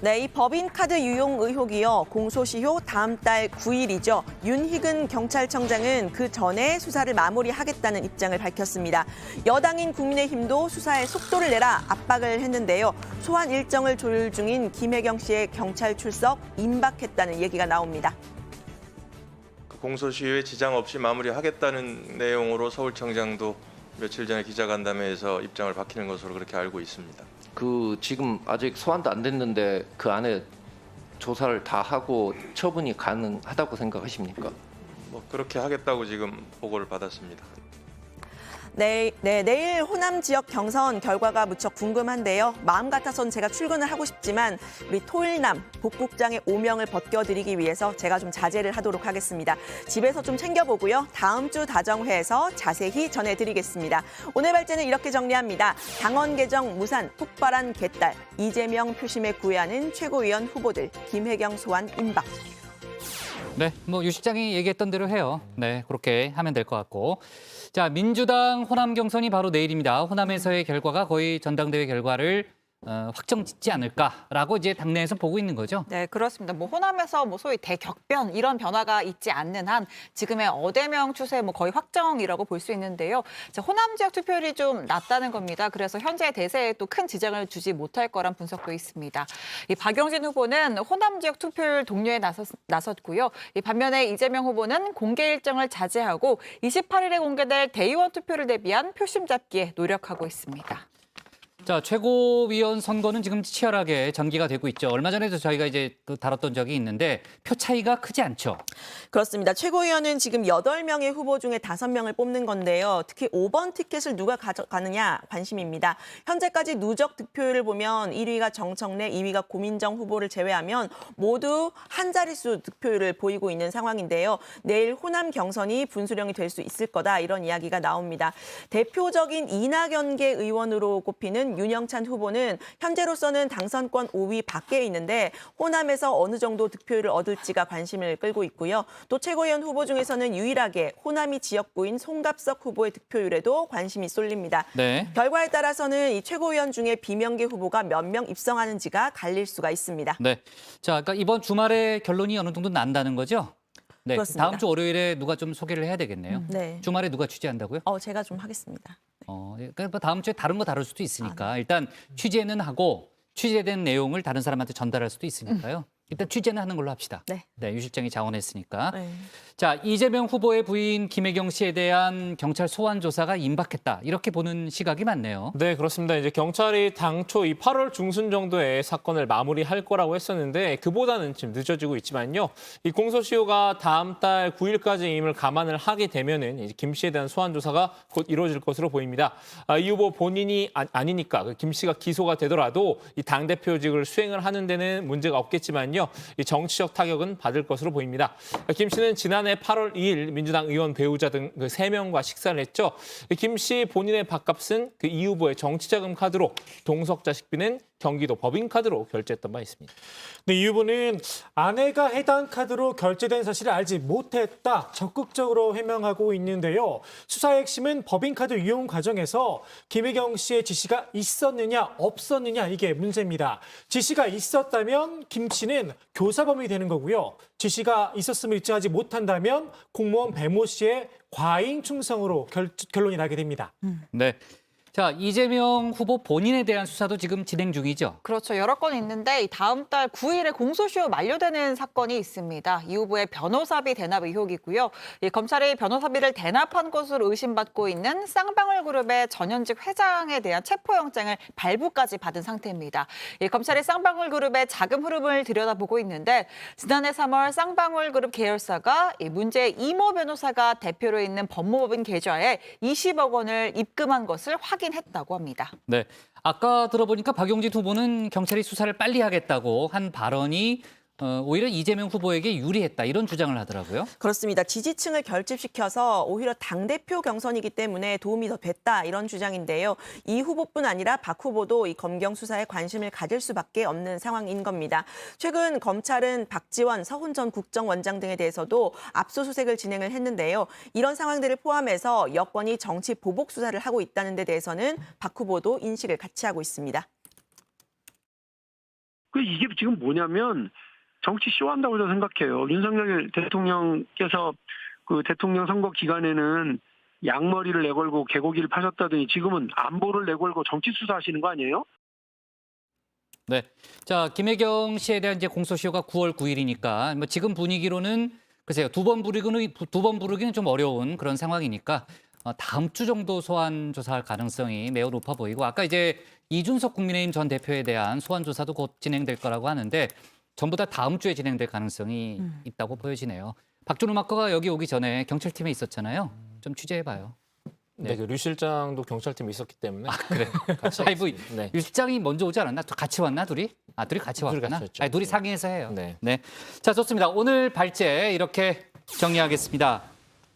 네, 이 법인카드 유용 의혹이요. 공소시효 다음 달 9일이죠. 윤희근 경찰청장은 그 전에 수사를 마무리하겠다는 입장을 밝혔습니다. 여당인 국민의힘도 수사에 속도를 내라 압박을 했는데요. 소환 일정을 조율 중인 김혜경 씨의 경찰 출석 임박했다는 얘기가 나옵니다. 공소시효에 지장 없이 마무리하겠다는 내용으로 서울청장도 며칠 전에 기자간담회에서 입장을 밝히는 것으로 그렇게 알고 있습니다. 지금 아직 소환도 안 됐는데 그 안에 조사를 다 하고 처분이 가능하다고 생각하십니까? 그렇게 하겠다고 지금 보고를 받았습니다. 내일 호남 지역 경선 결과가 무척 궁금한데요. 마음 같아선 제가 출근을 하고 싶지만 우리 토일남 복국장의 오명을 벗겨드리기 위해서 제가 좀 자제를 하도록 하겠습니다. 집에서 좀 챙겨보고요. 다음 주 다정회에서 자세히 전해드리겠습니다. 오늘 발제는 이렇게 정리합니다. 당원 개정 무산 폭발한 개딸, 이재명 표심에 구애하는 최고위원 후보들, 김혜경 소환 임박. 네, 뭐 유 실장이 얘기했던 대로 해요. 네, 그렇게 하면 될 것 같고. 자, 민주당 호남 경선이 바로 내일입니다. 호남에서의 결과가 거의 전당대회 결과를 확정짓지 않을까라고 이제 당내에서 보고 있는 거죠. 네, 그렇습니다. 뭐 호남에서 뭐 소위 대격변 이런 변화가 있지 않는 한 지금의 어대명 추세 뭐 거의 확정이라고 볼 수 있는데요. 자, 호남 지역 투표율이 좀 낮다는 겁니다. 그래서 현재 대세에 또 큰 지장을 주지 못할 거란 분석도 있습니다. 이 박용진 후보는 호남 지역 투표율 독려에 나섰고요. 이 반면에 이재명 후보는 공개 일정을 자제하고 28일에 공개될 대의원 투표를 대비한 표심 잡기에 노력하고 있습니다. 자, 최고위원 선거는 지금 치열하게 전개가 되고 있죠. 얼마 전에도 저희가 이제 다뤘던 적이 있는데 표 차이가 크지 않죠. 그렇습니다. 최고위원은 지금 8명의 후보 중에 5명을 뽑는 건데요. 특히 5번 티켓을 누가 가져가느냐 관심입니다. 현재까지 누적 득표율을 보면 1위가 정청래, 2위가 고민정 후보를 제외하면 모두 한 자릿수 득표율을 보이고 있는 상황인데요. 내일 호남 경선이 분수령이 될 수 있을 거다 이런 이야기가 나옵니다. 대표적인 이낙연계 의원으로 꼽히는 윤영찬 후보는 현재로서는 당선권 5위 밖에 있는데 호남에서 어느 정도 득표율을 얻을지가 관심을 끌고 있고요. 또 최고위원 후보 중에서는 유일하게 호남이 지역구인 송갑석 후보의 득표율에도 관심이 쏠립니다. 네. 결과에 따라서는 이 최고위원 중에 비명계 후보가 몇 명 입성하는지가 갈릴 수가 있습니다. 네. 자, 그러니까 이번 주말에 결론이 어느 정도 난다는 거죠? 네. 그렇습니다. 다음 주 월요일에 누가 좀 소개를 해야 되겠네요. 네. 주말에 누가 취재한다고요? 제가 좀 하겠습니다. 그러니까 뭐 다음 주에 다른 거 다룰 수도 있으니까 일단 취재는 하고 취재된 내용을 다른 사람한테 전달할 수도 있으니까요. 일단 취재는 하는 걸로 합시다. 네. 네, 유 실장이 자원했으니까. 네. 자, 이재명 후보의 부인 김혜경 씨에 대한 경찰 소환 조사가 임박했다. 이렇게 보는 시각이 많네요. 네, 그렇습니다. 이제 경찰이 당초 이 8월 중순 정도에 사건을 마무리할 거라고 했었는데 그보다는 지금 늦어지고 있지만요. 이 공소시효가 다음 달 9일까지임을 감안을 하게 되면은 이제 김 씨에 대한 소환 조사가 곧 이루어질 것으로 보입니다. 이 후보 본인이 아니니까 김 씨가 기소가 되더라도 이 당 대표직을 수행을 하는 데는 문제가 없겠지만요. 이 정치적 타격은 받을 것으로 보입니다. 김 씨는 지난해 8월 2일 민주당 의원 배우자 등 3명과 식사를 했죠. 김 씨 본인의 밥값은 이 후보의 정치자금 카드로 동석 자식비는 경기도 법인카드로 결제했던 바 있습니다. 네, 이 후보는 아내가 해당 카드로 결제된 사실을 알지 못했다 적극적으로 해명하고 있는데요. 수사의 핵심은 법인카드 이용 과정에서 김혜경 씨의 지시가 있었느냐 없었느냐 이게 문제입니다. 지시가 있었다면 김 씨는 교사범이 되는 거고요. 지시가 있었음을 입증하지 못한다면 공무원 배모 씨의 과잉 충성으로 결론이 나게 됩니다. 네. 자, 이재명 후보 본인에 대한 수사도 지금 진행 중이죠. 그렇죠. 여러 건 있는데 다음 달 9일에 공소시효 만료되는 사건이 있습니다. 이 후보의 변호사비 대납 의혹이고요. 검찰이 변호사비를 대납한 것으로 의심받고 있는 쌍방울그룹의 전현직 회장에 대한 체포영장을 발부까지 받은 상태입니다. 검찰이 쌍방울그룹의 자금 흐름을 들여다보고 있는데 지난해 3월 쌍방울그룹 계열사가 문제의 이모 변호사가 대표로 있는 법무법인 계좌에 20억 원을 입금한 것을 확인했다고 합니다. 네, 아까 들어보니까 박용진 후보는 경찰이 수사를 빨리 하겠다고 한 발언이 오히려 이재명 후보에게 유리했다 이런 주장을 하더라고요. 그렇습니다. 지지층을 결집시켜서 오히려 당대표 경선이기 때문에 도움이 더 됐다 이런 주장인데요. 이 후보뿐 아니라 박 후보도 이 검경 수사에 관심을 가질 수밖에 없는 상황인 겁니다. 최근 검찰은 박지원, 서훈 전 국정원장 등에 대해서도 압수수색을 진행을 했는데요. 이런 상황들을 포함해서 여권이 정치 보복 수사를 하고 있다는 데 대해서는 박 후보도 인식을 같이 하고 있습니다. 이게 지금 뭐냐면 정치 쇼한다고 저는 생각해요. 윤석열 대통령께서 그 대통령 선거 기간에는 양머리를 내걸고 개고기를 파셨다더니 지금은 안보를 내걸고 정치 수사하시는 거 아니에요? 네. 자, 김혜경 씨에 대한 이제 공소시효가 9월 9일이니까 뭐 지금 분위기로는 글쎄요. 두 번 부르기는 좀 어려운 그런 상황이니까 다음 주 정도 소환 조사할 가능성이 매우 높아 보이고 아까 이제 이준석 국민의힘 전 대표에 대한 소환 조사도 곧 진행될 거라고 하는데 전부 다 다음 주에 진행될 가능성이 있다고 보여지네요. 박준우 마커가 여기 오기 전에 경찰팀에 있었잖아요. 좀 취재해봐요. 네, 그 류 실장도 경찰팀에 있었기 때문에. 그래. 같이 아니, 뭐, 있습니다. 네. 유 실장이 먼저 오지 않았나? 같이 왔나, 둘이? 둘이 같이 둘이 왔구나. 같이 왔죠. 아니, 둘이 상의해서 해요. 네. 자, 좋습니다. 오늘 발제 이렇게 정리하겠습니다.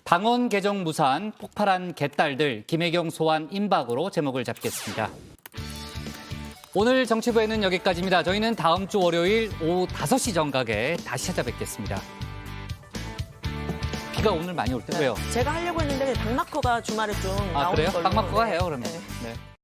당원 개정 무산, 폭발한 개딸들, 김혜경 소환 임박으로 제목을 잡겠습니다. 오늘 정치부에는 여기까지입니다. 저희는 다음 주 월요일 오후 5시 정각에 다시 찾아뵙겠습니다. 비가 오늘 많이 올 때고요. 제가 하려고 했는데 박마커가 주말에 좀 나오는 그래요? 걸로. 박마커가 네. 해요, 그러면. 네. 네.